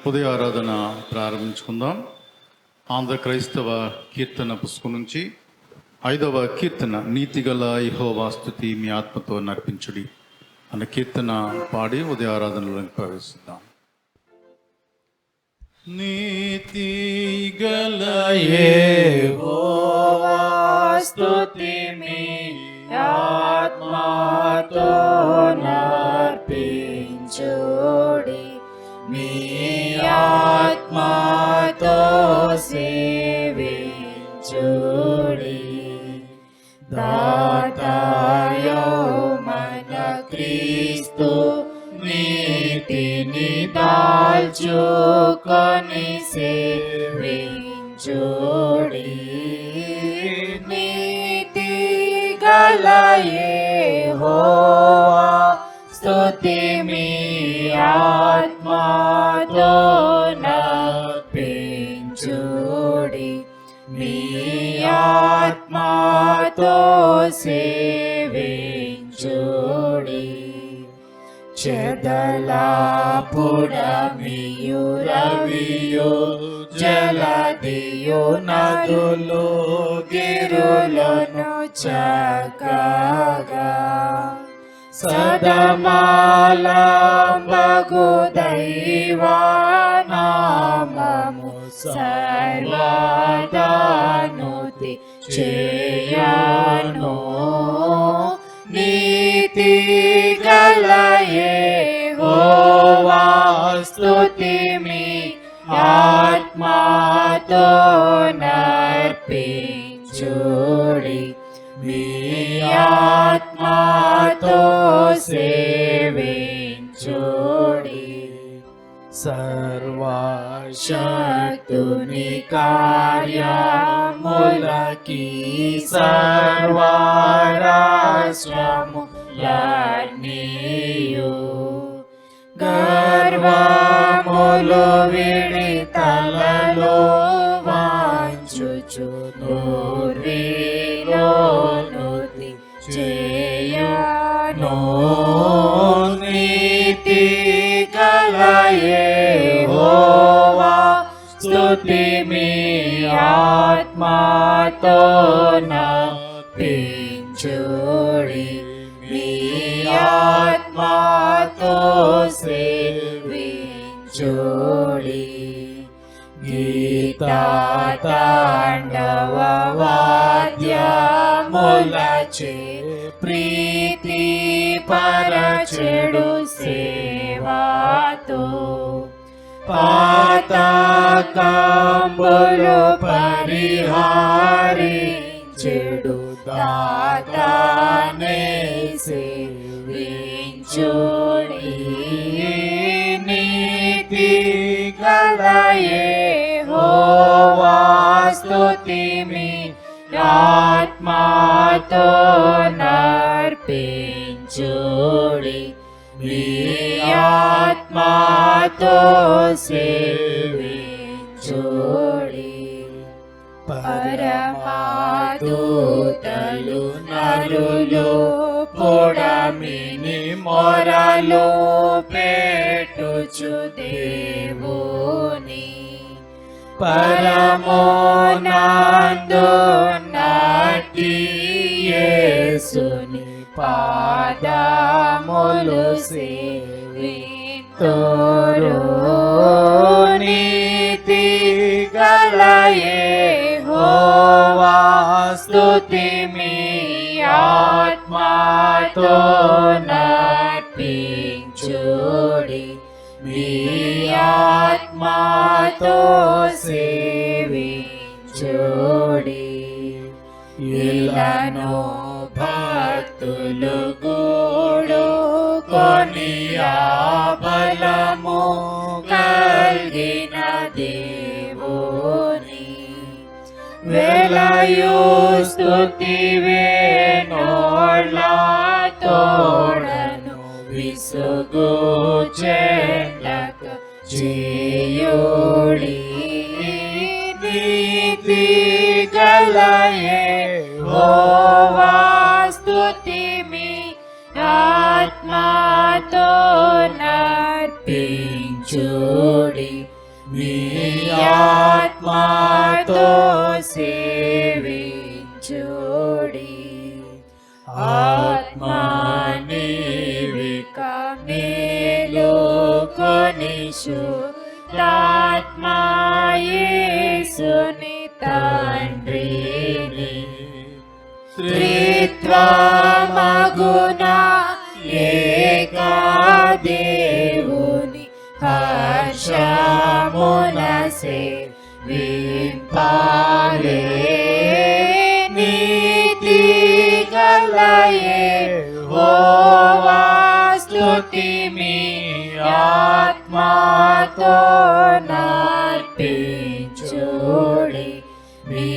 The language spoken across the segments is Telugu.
ఉదయ ఆరాధన ప్రారంభించుకుందాం. ఆంధ్ర క్రైస్తవ కీర్తన పుస్తకం నుంచి 5వ కీర్తన, నీతిగల యెహోవా స్తుతి మీ ఆత్మతో నర్పించుడి అన్న కీర్తన పాడి ఉదయ ఆరాధనలోకి ప్రవేశిద్దాం. నీతిగల యెహోవా స్తుతి మీ ఆత్మతో నర్పించుడి, మీ ఆత్మతో సేవించుడి. దాతాయో మన క్రీస్తు నీతిని దాల్చుకొని సేవించుడి. నీతి గల యెహోవా స్తుతి మీ ఆత్మతో నర్పించుడి, మీ ఆత్మతో సేవించుడి. చెదలాపుడమియు రవియు జలదియు నదులు గిరులను చక్కగా సదమాలంబగు దైవనామము సర్వదానుతి చేయను. నీతి గల యెహోవా స్తుతి మీ ఆత్మతో నర్పించుడి, మీ ఆత్మతో సేవించుడి. సర్వశక్తుని కార్యములకి సర్వరాశ్రములన్నీయు గర్వములు విడి తలలో వాంచుచు నూర్విలోనుతి చేయను. నీతి గల యెహోవా స్తుతి మీ ఆత్మతో నర్పించుడి, మీ ఆత్మతో సేవించుడి. గీతా తాండవ వాద్యములచే ప్రీతి పరచెడు సేవాతో పాతకంబులు పరిహారించెడు దాతానే సేవించుడి. నీతి గల యెహోవా స్తుతి మీ ఆత్మతో నర్పించుడి, మీ ఆత్మతో సేవించుడి. పరమాదూతలు నరులు పొడమిని మొరలు పెట్టుచు దేవుని పరమోనందు నటి యేసుని పాదములు సేవింతురు. నీతి గల యెహోవా స్తుతి మీ ఆత్మతో నర్పించుడి, మీ ఆత్మతో సేవించుడి. ఇలను భక్తులు గూడు కొనియా బలము కలిగిన దేవుని వెలయు స్తుతి వేణోళ్ళ తోడను విసుగు చెందక చేయుడి. నీతి గల యెహోవా స్తుతి మీ ఆత్మతో నర్పించుడి, మీ ఆత్మతో సేవించుడి. ఆత్మా నీవిక మేలుకొని శుద్ధాత్మా యేసుని తండ్రిని త్రిత్వమగుణ ఏకా దేవుని హర్షమున సేవింపాలే. నీతి గల యెహోవా స్తుతి మీ ఆత్మతో నర్పించుడి. మీ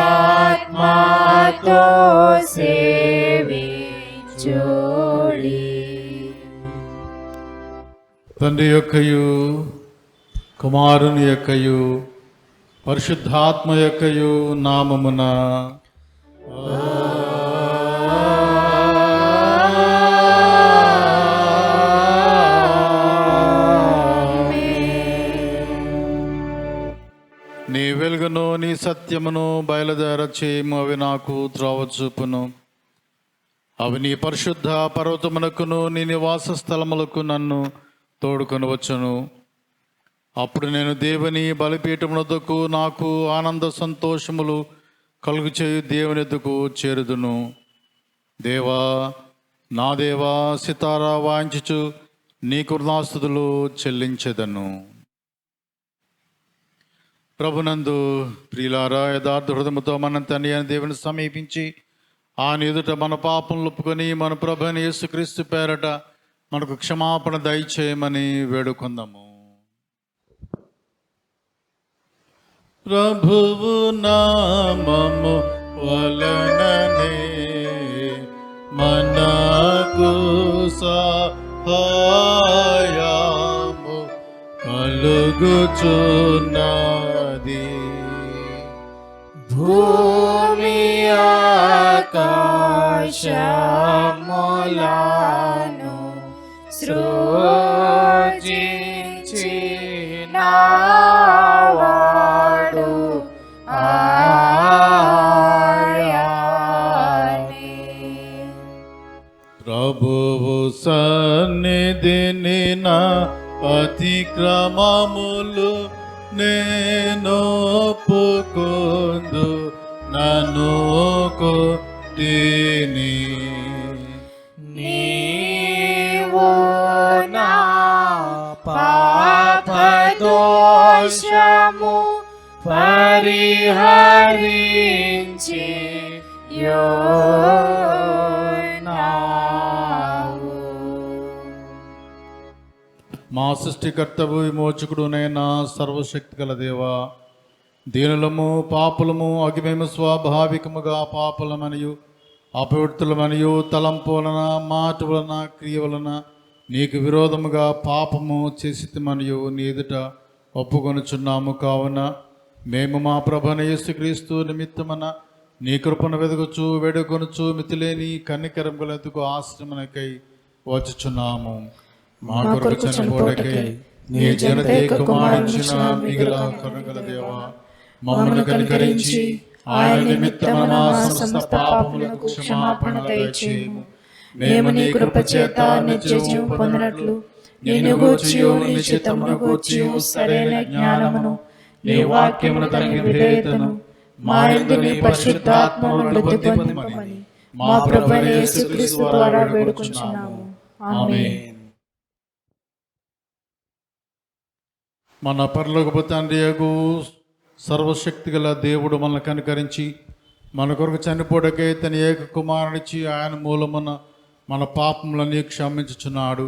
ఆత్మతో సేవించుడి. తండ్రి యొక్కయు కుమారుని యొక్కయు పరిశుద్ధాత్మ యొక్కయు నామమున నీ వెలుగును నీ సత్యమును బయలుదేర చేయము. అవి నాకు త్రోవ చూపును. అవి నీ పరిశుద్ధ పర్వతమునకును నీ నివాస స్థలములకు నన్ను తోడుకొని వచ్చును. అప్పుడు నేను దేవుని బలిపీఠమునకు నాకు ఆనంద సంతోషములు కలుగు చేయు దేవుని ఎద్దుకు చేరుదును. దేవా, నా దేవా, సితారా వాయించుచు నీ కృతజ్ఞతాస్తుతులు చెల్లించెదను. ప్రభునందు ప్రియులారా, యథార్థ హృదయముతో మన తండ్రి అయిన దేవుని సమీపించి ఆయన ఎదుట మన పాపం ఒప్పుకొని మన ప్రభువైన యేసుక్రీస్తు పేరట మనకు క్షమాపణ దయచేయమని వేడుకొందాము. ప్రభువు నామము వలననే మనకు సహాయము కలుగుచున్నది. భూమి ఆకాశములను సృజించినవాడు ఆయనే. ప్రభువు సన్నిధిని నా అతిక్రమములు నేను ఒప్పుకొందు నన్ను కొట్టిని. నీవు నా పాపదోషము పరిహరించి యోనావు. మా సృష్టికర్తవు విమోచకుడునైనా సర్వశక్తి గల దేవా, దీనులము పాపులము అగిమేము స్వాభావికముగా పాపులమనియు అపవిత్రులమనియు తలంపు వలన మాట వలన క్రియ వలన నీకు విరోధముగా పాపము చేసిమనియు నీ ఎదుట ఒప్పుకొనుచున్నాము. కావున మేము మా ప్రభువైన యేసుక్రీస్తు నిమిత్తమన నీ కృపను వెదకుచు వేడుకొనుచు మితిలేని కన్నికరం గలెందుకు ఆశ్రమనకై వచ్చుచున్నాము. మా కొరకు చనిపోవడకై నీ జనతే కుమారునిచ్చిన మిగిలిన కరుణగల దేవా, మమ్మల్ని కనికరించి ఆయన నిమిత్తమున మా సమస్త పాపములకు క్షమాపణ దయచేయము. మేము నీ కృప చేత నిత్యజీవం పొందినట్లు నిన్ను గూర్చియు నీ చిత్తమును గూర్చియు సరైన జ్ఞానమును నీ వాక్యమును తగిన విధేయతను మా యందు నీ పరిశుద్ధాత్మను వృద్ధి పొందింపమని మా ప్రభువైన యేసుక్రీస్తు ద్వారా వేడుకొంచున్నాము. ఆమేన్. మన పరలోకపు తండ్రియగు సర్వశక్తి గల దేవుడు మనల్ని కనుకరించి మన కొరకు చనిపోవడకై తన ఏక కుమారునిచ్చి ఆయన మూలమున మన పాపములన్నీ క్షమించుచున్నాడు.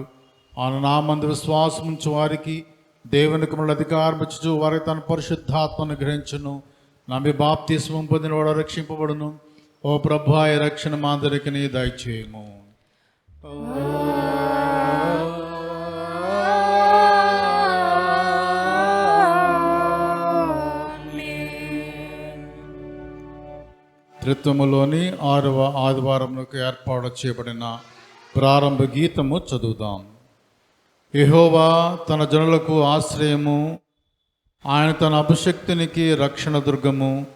ఆయన నామందు విశ్వాసం ఉంచు వారికి దేవునికి మన అధికారం ఇచ్చుచు వారికి తన పరిశుద్ధాత్మను గ్రహించును. నమ్మి బాప్తిస్మం పొందిన వాడు రక్షింపబడును. ఓ ప్రభువా, ఈ రక్షణ మా అందరికి దయచేయము. త్రిత్వములోని 6వ ఆదివారమునకు ఏర్పాటు చేయబడిన ప్రారంభ గీతము చదువుదాం. యెహోవా తన జనులకు ఆశ్రయము, ఆయన తన అభిషక్తునికి రక్షణ దుర్గము,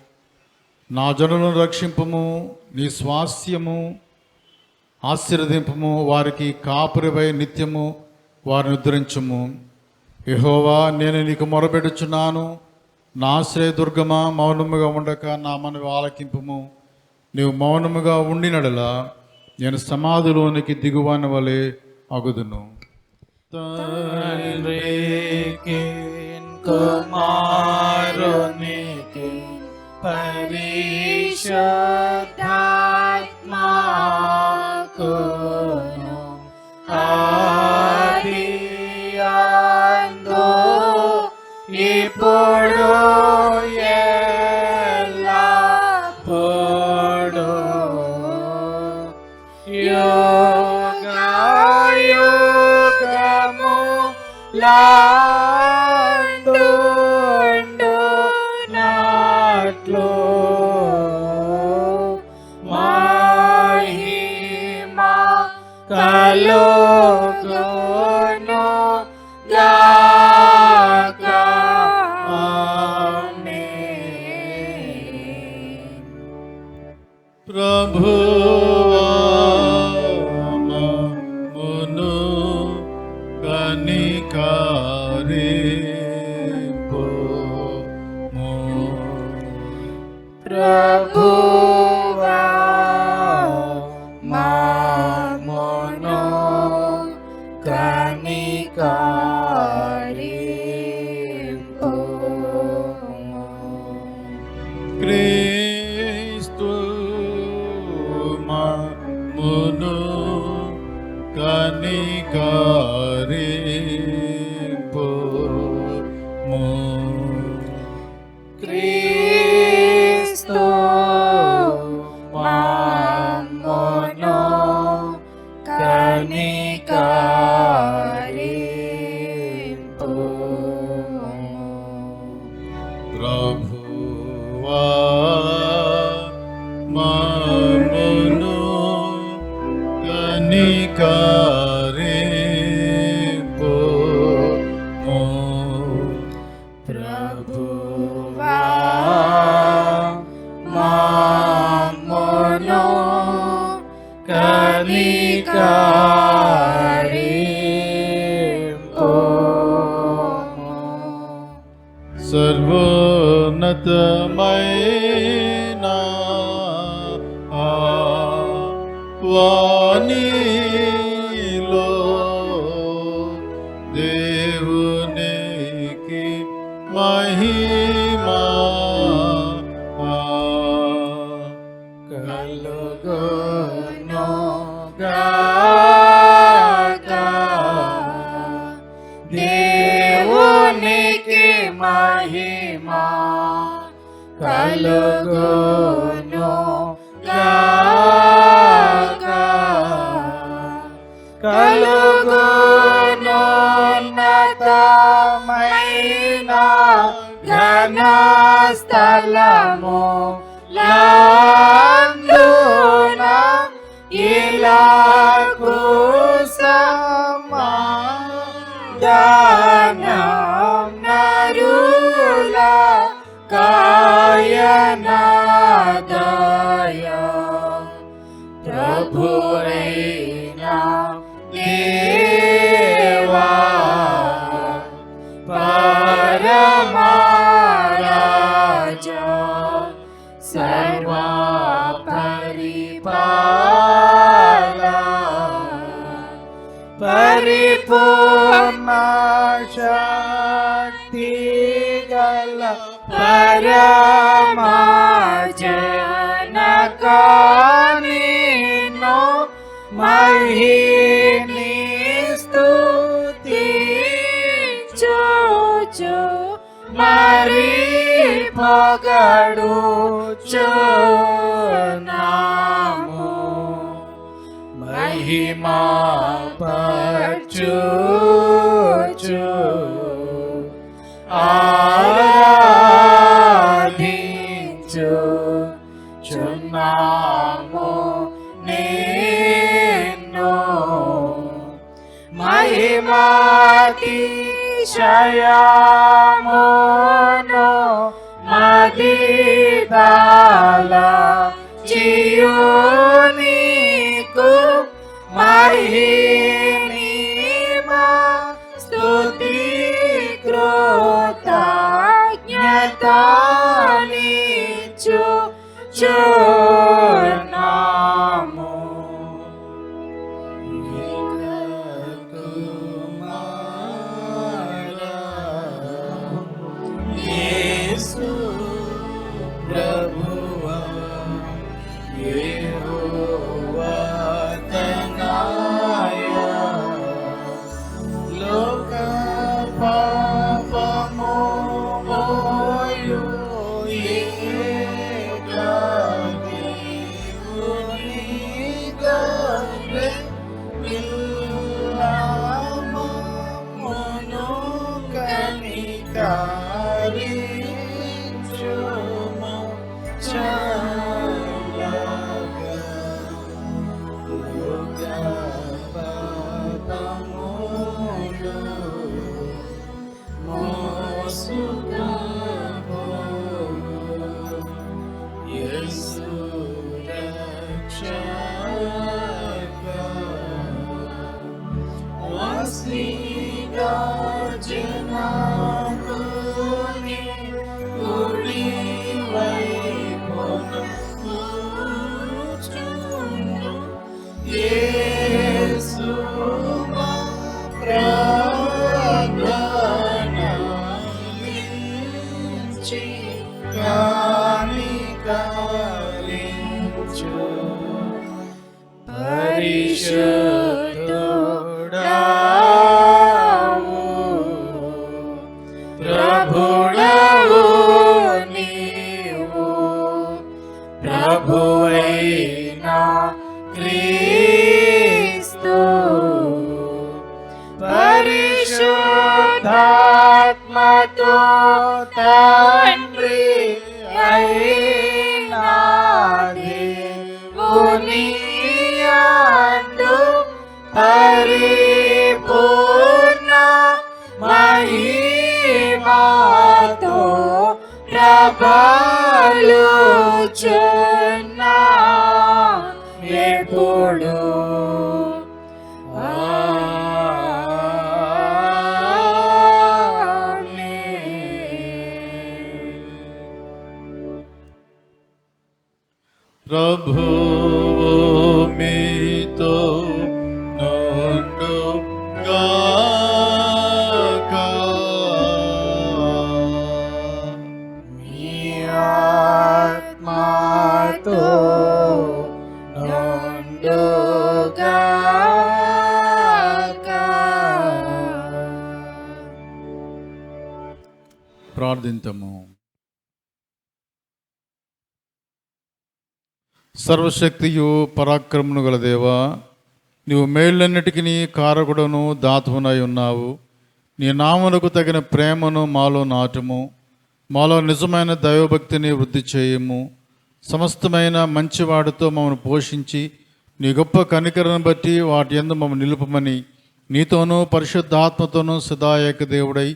నా జనులను రక్షింపము, నీ స్వాస్యము ఆశీర్వదింపము, వారికి కాపురిపై నిత్యము వారిని ఉద్ధరించుము. యెహోవా, నేను నీకు మొరపెడుచున్నాను. నా ఆశ్రయదుర్గమా, మౌనముగా ఉండక నా మనవి ఆలకింపుము. నీవు మౌనముగా ఉండినడలా నేను సమాధిలోనికి దిగువాని వలె అగుదును. తండ్రికి కుమారునికి పరిశుద్ధాత్మకును ఆదియందు ఇప్పుడు ఎల్లప్పుడూ యుగయుగములందుండునట్లు మహిమ కలుగును గాక. ఆమేన్. ప్రభువా మమ్మును కనికరింపుము. ప్రభువా మమ్మును కనికరింపుము. క్రీస్తు మమ్మును కనికరింపుము. క్రీస్తు మమ్మును కనికరింపుము. ప్రభువా మమ్మును కనికరింపుము. ప్రభువా మమ్మును కనికరింపుము. సర్వోన్నతమైన వాణిలో దేవునికి మహిమా కలుగును గాక. దేవునికి మహిమ కలుగును గాక. కలుగును ఉన్నతమైన ఘన స్థలము లందున ఇలాగు సమాధానం నరుల కాయనాదయ. ప్రభువైన దేవా పరమరాజా సర్వా పరిపాలా పరిపూర్ణ శక్తి గల పరమా జనకానిను మహిని స్తుతించుచు మరి పొగడుచున్నాము. మహిమా పరచుచు ఆరాధించుచున్నాము నిన్ను. మహిమాతి అతిశయమును మదిదాల చియు నీకు మహిమా స్తుతి కృతజ్ఞతనిచ్చు చున్నాము. యేసు ప్రభువా యెహోవా తనయా లోక పాపము మోయు ఏక దేవుని గొర్రె పిల్లమమును కనికరించుము చల్లగా లోక పాపములు మోసుకపోవు యేసు రక్షక వాసిగా జనాకుని కుడి వైపున కూర్చుండు యేసు మా ప్రార్థనలించి కనికరించు పరిశుద్ధుడావు ప్రభుడవు నీవు ప్రభువైన క్రీస్తు పరిశుద్ధాత్మతో తండ్రి అయిన దేవుని యందు పరిపూర్ణ మహిమతో ప్రబలుచున్నా ఎప్పుడు ప్రభువు మీతో నుండుగాక. మీ ఆత్మతో నుండుగాక. ప్రార్థింతము. సర్వశక్తియు పరాక్రమను గల దేవా, నీవు మేళ్ళన్నిటికీ కారకుడను దాతవునై ఉన్నావు. నీ నామమునకు తగిన ప్రేమను మాలో నాటుము. మాలో నిజమైన దైవభక్తిని వృద్ధి చేయము. సమస్తమైన మంచివాడితో మమ్మల్ని పోషించి నీ గొప్ప కనికరను బట్టి వాటి యందు మమ్మల్ని నిలుపమని నీతోనూ పరిశుద్ధాత్మతోనూ సదాయక దేవుడై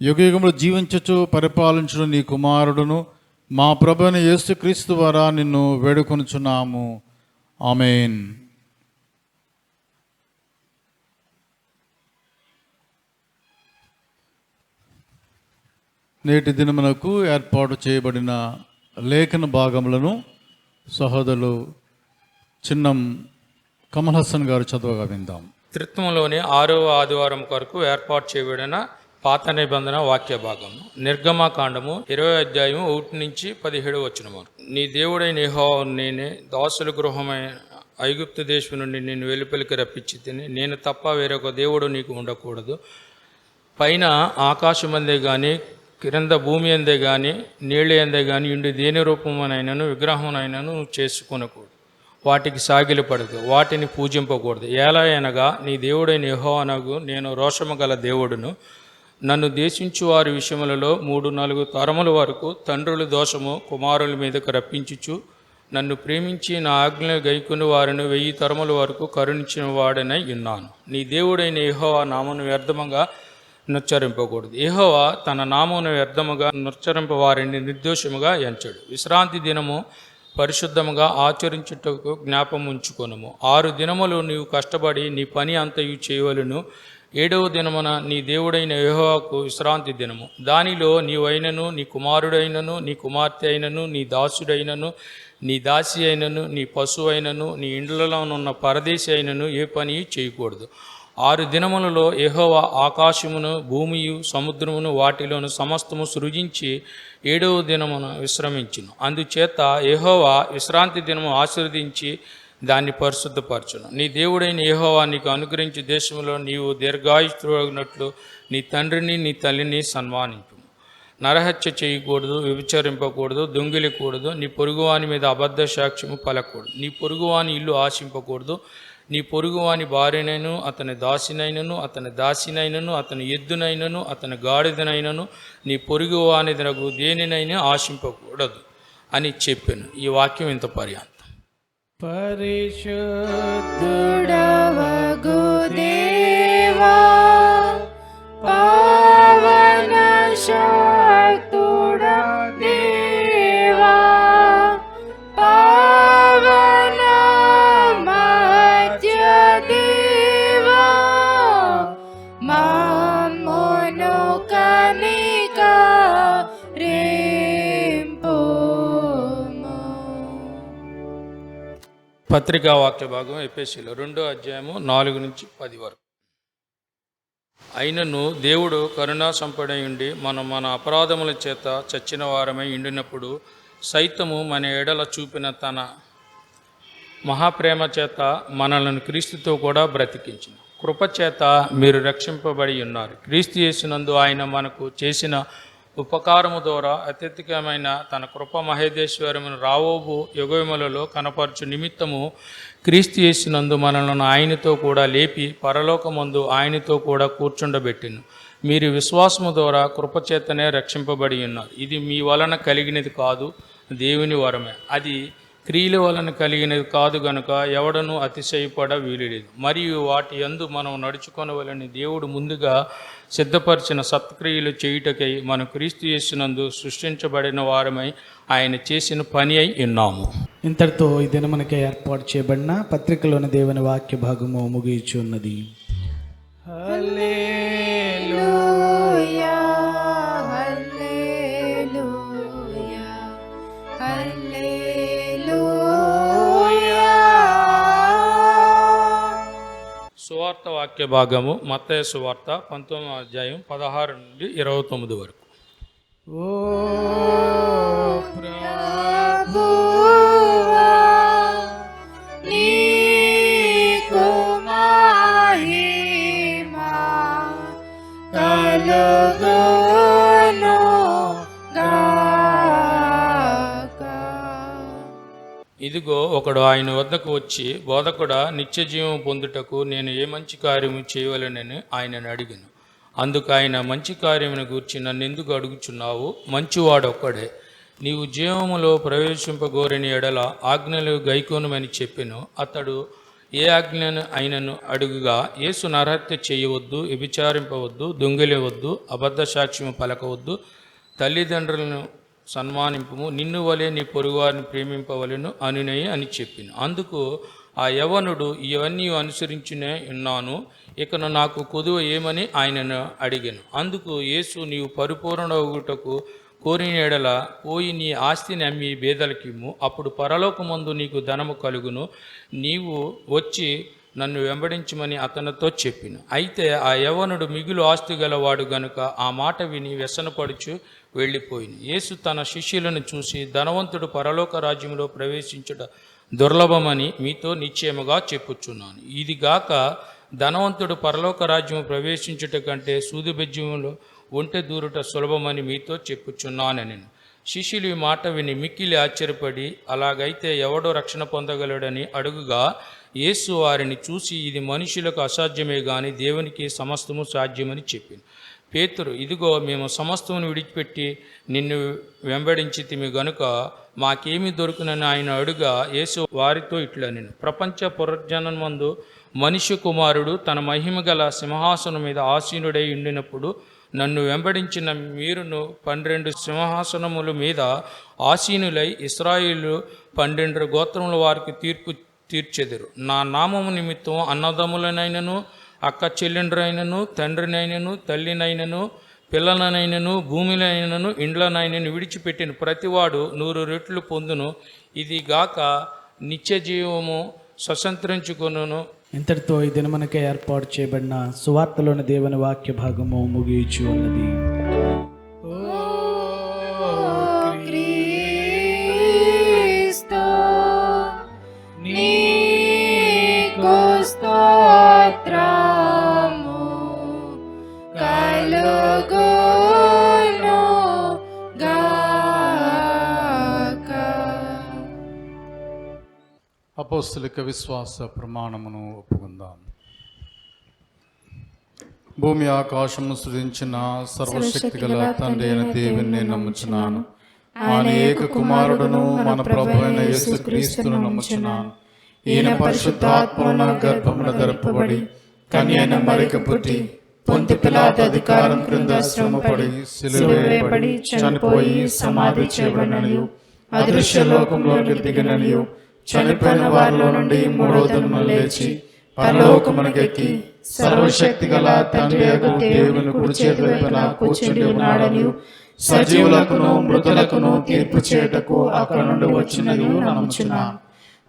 యుగయుగములు జీవించుచు పరిపాలించును నీ కుమారుడును మా ప్రభువైన యేసుక్రీస్తు ద్వారా నిన్ను వేడుకొనుచున్నాము. ఆమేన్. నేటి దినమునకు ఏర్పాటు చేయబడిన లేఖన భాగములను సహోదరులు చిన్నం కమల్ హసన్ గారు చదువుగా విందాం. త్రిత్వంలోని 6వ ఆదివారం కొరకు ఏర్పాటు చేయబడిన పాత నిబంధన వాక్య భాగం నిర్గమాకాండము 20 అధ్యాయం 1 నుంచి 17 వచనం వరకు. నీ దేవుడైన యెహోవా నేనే దాసుల గృహమైన ఐగుప్తు దేశం నుండి నేను వెలుపలికి రప్పించి తిని నేను తప్ప వేరొక దేవుడు నీకు ఉండకూడదు. పైన ఆకాశమందే కానీ క్రింద భూమి అందే కానీ నీళ్ళు అందే కానీ ఉండి దేని రూపమునైనను విగ్రహమునైనను నువ్వు చేసుకొనకూడదు. వాటికి సాగిలపడదు, వాటిని పూజింపకూడదు. ఎలా అనగా నీ దేవుడైన యెహోవానగు నేను రోషము గల దేవుడును. నన్ను దేశించు వారి విషయములలో 3-4 తరముల వరకు తండ్రుల దోషము కుమారుల మీదకు రప్పించుచు నన్ను ప్రేమించి నా ఆజ్ఞలు గైకొని వారిని 1000 తరముల వరకు కరుణించిన వాడనై ఉన్నాను. నీ దేవుడైన యెహోవా నామను వ్యర్థముగా నుచ్చరింపకూడదు. యెహోవా తన నామమును వ్యర్థముగా నుచ్చరింప వారిని నిర్దోషముగా ఎంచడు. విశ్రాంతి దినము పరిశుద్ధముగా ఆచరించుటకు జ్ఞాపం ఉంచుకొనుము. 6 దినములు నీవు కష్టపడి నీ పని అంతయు చేయవలెను. 7వ దినమున నీ దేవుడైన యెహోవాకు విశ్రాంతి దినము. దానిలో నీవైనను, నీ కుమారుడైనను, నీ కుమార్తె అయినను, నీ దాసుడైనను, నీ దాసి అయినను, నీ పశువు అయినను, నీ ఇండ్లలోనున్న పరదేశి అయినను ఏ పని చేయకూడదు. 6 దినములలో యెహోవా ఆకాశమును, భూమియు, సముద్రమును, వాటిలోను సమస్తము సృజించి 7వ దినమున విశ్రమించును. అందుచేత యెహోవా విశ్రాంతి దినము ఆశీర్వదించి దాన్ని పరిశుద్ధపరచును. నీ దేవుడైన యెహోవా నీకు అనుగ్రహించే దేశంలో నీవు దీర్ఘాయుష్యుడగినట్లు నీ తండ్రిని నీ తల్లిని సన్మానించు. నరహత్య చేయకూడదు, వ్యభిచరింపకూడదు, దొంగిలకూడదు, నీ పొరుగువాని మీద అబద్ధ సాక్ష్యము పలకూడదు, నీ పొరుగువాని ఇల్లు ఆశింపకూడదు, నీ పొరుగువాని భార్యనైనను, అతని దాసినైనను, అతని దాసినైనను, అతని ఎద్దునైనను, అతని గాడిదనైనను, నీ పొరుగువానిదనగు దేనినైనా ఆశింపకూడదు అని చెప్పాను. ఈ వాక్యం ఇంత పర్యాంతం. పరిశుద్ధుడవగు దేవా, పావన శక్తుడా దేవా, పావన మధ్య దేవా, మమ్మును కనికరింపుము. పత్రికా వాక్య భాగం ఎఫెసీయులు 2వ అధ్యాయము 4 నుంచి 10 వరకు. అయినను దేవుడు కరుణా సంపడై ఉండి మన అపరాధముల చేత చచ్చిన వారమై ఉండినప్పుడు సైతము మన ఎడల చూపిన తన మహాప్రేమ చేత మనలను క్రీస్తుతో కూడా బ్రతికించిన కృపచేత మీరు రక్షింపబడి ఉన్నారు. క్రీస్తు యేసునందు ఆయన మనకు చేసిన ఉపకారము ద్వారా అత్యధికమైన తన కృప మహేదేశ్వరమును రావోబు యుగములలో కనపరచు నిమిత్తము క్రీస్తు యేసునందు మనలను ఆయనతో కూడా లేపి పరలోకమందు ఆయనతో కూడా కూర్చుండబెట్టిను. మీరు విశ్వాసము ద్వారా కృపచేతనే రక్షింపబడి ఉన్నారు. ఇది మీ వలన కలిగినది కాదు, దేవుని వరమే. అది క్రియల వలన కలిగినది కాదు గనుక ఎవడనూ అతిశయపడ వీలులేదు. మరియు వాటి యందు మనం నడుచుకొనవలని దేవుడు ముందుగా సిద్ధపరిచిన సత్క్రియలు చేయుటకై మనం క్రీస్తు యేసునందు సృష్టించబడిన వారమై ఆయన చేసిన పని అయి ఉన్నాము. ఇంతటితో ఈ దినమునకే ఏర్పాటు చేయబడిన పత్రికలోని దేవుని వాక్య భాగము ముగియుచు ఉన్నది. హల్లెలూయా, హల్లెలూయా, హల్లెలూయా. సువార్త వాక్య భాగము మత్తయి సువార్త 19వ అధ్యాయం 16 నుండి 29 వరకు. ఓ ప్రభువా, నీకు మహిమ కలుగును గాక. ఇదిగో ఒకడు ఆయన వద్దకు వచ్చి, బోధకుడా, నిత్య జీవం పొందుటకు నేను ఏ మంచి కార్యము చేయవలనని ఆయనను అడిగాను. అందుకు ఆయన, మంచి కార్యమును గూర్చి నన్ను ఎందుకు అడుగుచున్నావు? మంచివాడు ఒక్కడే. నీవు జీవములో ప్రవేశింపగోరని ఎడల ఆజ్ఞలు గైకోనుమని చెప్పెను. అతడు ఏ ఆజ్ఞను అయినను అడుగుగా, యేసు నరహత్య చేయవద్దు, వ్యభిచారింపవద్దు, దొంగిలవద్దు, అబద్ధ సాక్ష్యము పలకవద్దు, తల్లిదండ్రులను సన్మానింపుము, నిన్ను వలె నీ పొరుగువారిని ప్రేమింపవలెను అనునయి అని చెప్పిన. అందుకు ఆ యవనుడు, ఇవన్నీ అనుసరించునే ఉన్నాను, ఇకను నాకు కొదువ ఏమని ఆయనను అడిగాను. అందుకు యేసు, నీవు పరిపూర్ణగుటకు కోరిన ఎడల పోయి నీ ఆస్తిని అమ్మి బేదలకిమ్ము, అప్పుడు పరలోకమందు నీకు ధనము కలుగును. నీవు వచ్చి నన్ను వెంబడించమని అతనితో చెప్పిన. అయితే ఆ యవనుడు మిగులు ఆస్తి గలవాడు గనుక ఆ మాట విని వ్యసనపడుచు వెళ్ళిపోయింది. యేసు తన శిష్యులను చూసి, ధనవంతుడు పరలోక రాజ్యంలో ప్రవేశించుట దుర్లభమని మీతో నిశ్చయముగా చెప్పుచున్నాను. ఇదిగాక ధనవంతుడు పరలోక రాజ్యము ప్రవేశించుట కంటే సూదిబెజ్యములో ఒంటె దూరుట సులభమని మీతో చెప్పుచున్నానని. శిష్యులు ఈ మాట విని మిక్కిలి ఆశ్చర్యపడి, అలాగైతే ఎవడో రక్షణ పొందగలడని అడుగుగా, యేసు వారిని చూసి, ఇది మనుషులకు అసాధ్యమే గాని దేవునికి సమస్తము సాధ్యమని చెప్పింది. పేతురు, ఇదిగో మేము సమస్తమును విడిచిపెట్టి నిన్ను వెంబడించితిమి గనుక మాకేమి దొరుకునని ఆయన అడుగా, యేసు వారితో ఇట్లా, నేను ప్రపంచ పునరుజ్జనమందు మనిషి కుమారుడు తన మహిమ గల సింహాసనం మీద ఆసీనుడై ఉండినప్పుడు నన్ను వెంబడించిన మీరును 12 సింహాసనముల మీద ఆసీనులై ఇశ్రాయేలు 12 గోత్రముల వారికి తీర్పు తీర్చెదరు. నా నామము నిమిత్తం అన్నదమ్ములనైనను, అక్క చెల్లెండ్రైనను, తండ్రినైనను, తల్లినైనను, పిల్లలనైనను, భూమిలైనను, ఇండ్లనైనను విడిచిపెట్టిన ప్రతివాడు 100 రెట్లు పొందును. ఇది గాక నిత్య జీవము స్వతంత్రించుకొనును. ఇంతటితో ఈ దినమునకే ఏర్పాటు చేయబడిన సువార్తలోని దేవుని వాక్య భాగము ముగియచ్చు ఉన్నది. క్రీస్తు నీకు స్తోత్రము కలుగును గాక. అపోస్తలిక విశ్వాస ప్రమాణమును ఒప్పుకుందాం. భూమి ఆకాశము సృజించిన సర్వశక్తి గల తండ్రి అయిన దేవుని నేను నమ్ముచున్నాను. ఆయన ఏక కుమారుడును మన ప్రభు అయిన యేసుక్రీస్తును నమ్ముచున్నాను. ఈయన పరిశుద్ధాత్మన గర్భమున ధరింపబడి కన్యైన మరిక పుట్టి పొంతి పిలాతు అధికారం క్రింద శ్రమపడి సిలువేయబడి చనిపోయి సమాధి చేయబడిననియు అదృశ్య లోకంలోకి దిగిననియు చనిపోయిన వారిలో నుండి 3వ దినమున లేచి పరలోకమునకెక్కి సర్వశక్తి గల తండ్రి యగు దేవుని కుడి చేతి వైపున కూర్చుండి ఉన్నాడనియు సజీవులకును మృతులకును తీర్పు చేయుటకు అక్కడ నుండి వచ్చినది నమ్ముచున్నాను.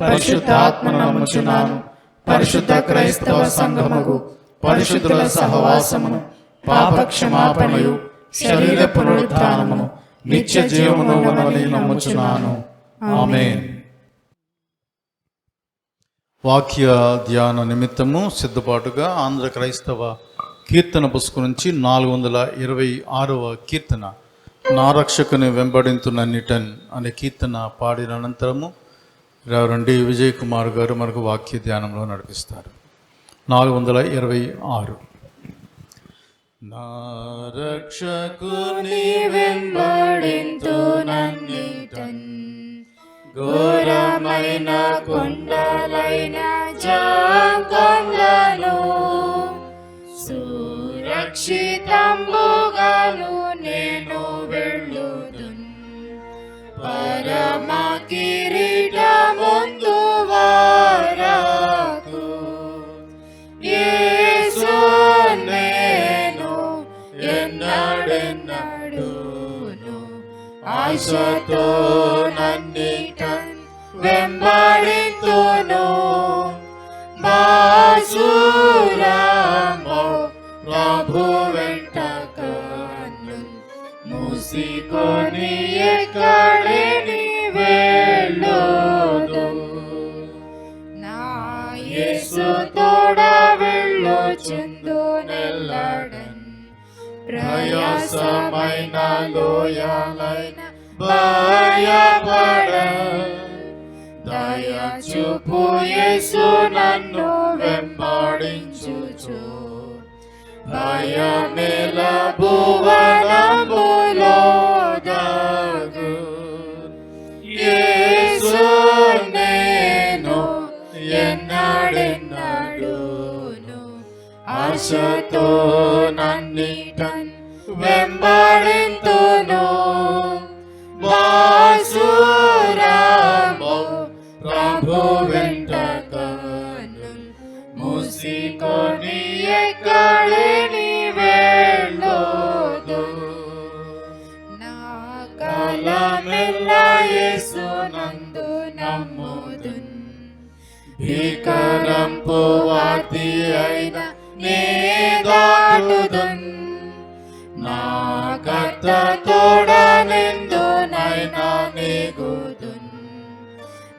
పరిశుద్ధాత్మను నమ్ముచున్నాను. పరిశుద్ధ క్రైస్తవ సంఘముగు పరిశుద్ధుల సహవాసమును, పాప క్షమాపణయు, శరీర పునరుత్థానమును, నిత్య జీవమును ఉన్నవని నమ్ముచున్నాను. ఆమేన్. వాక్య ధ్యాన నిమిత్తము సిద్ధపాటుగా ఆంధ్ర క్రైస్తవ కీర్తన పుస్తకం నుంచి 426వ కీర్తన నా రక్షకుని వెంబడింతునన్నిటన్ అనే కీర్తన పాడిన అనంతరము రెవరెండ్ డి. విజయ్ కుమార్ గారు మనకు వాక్య ధ్యానంలో నడిపిస్తారు. 426. నా రక్షకుని వెంబడింతునన్నిటన్ ఘోరమైన కొండలైన జాంకంలను సురక్షితంబుగాను నేను వెళ్ళుదున్. పరమ కిరీటముందు వారకు యేసు నేను ఎన్నడెన్నడూను ఆశతో నన్నిటన్ వెంబడింతును. బాసురామో ప్రభు వెంట కన్ను మూసికొని ఎక్కడిని వెళ్ళుదు. నా యేసు తోడ వెళ్ళుచుందు నెల్లడన్ ప్రయాసమైన లోయలైన భయపడ దయ చూపు యేసు నన్ను వెంబడించుచు. భయమేల భువనములో దాగు యేసు నేను ఎన్నడెన్నడూను ఆశతో నన్నిటన్ వెంబడింతును. బాసురామో ప్రభు వెంట కన్ను మూసికొని ఎక్కడిని వెళ్ళుదు. నా కాలమెల్లా యేసు నందు నమ్ముదున్. భీకరంపు వాతి అయిన నే దాటుదున్. నా కర్త తోడనెందు నైనా నీగుదున్.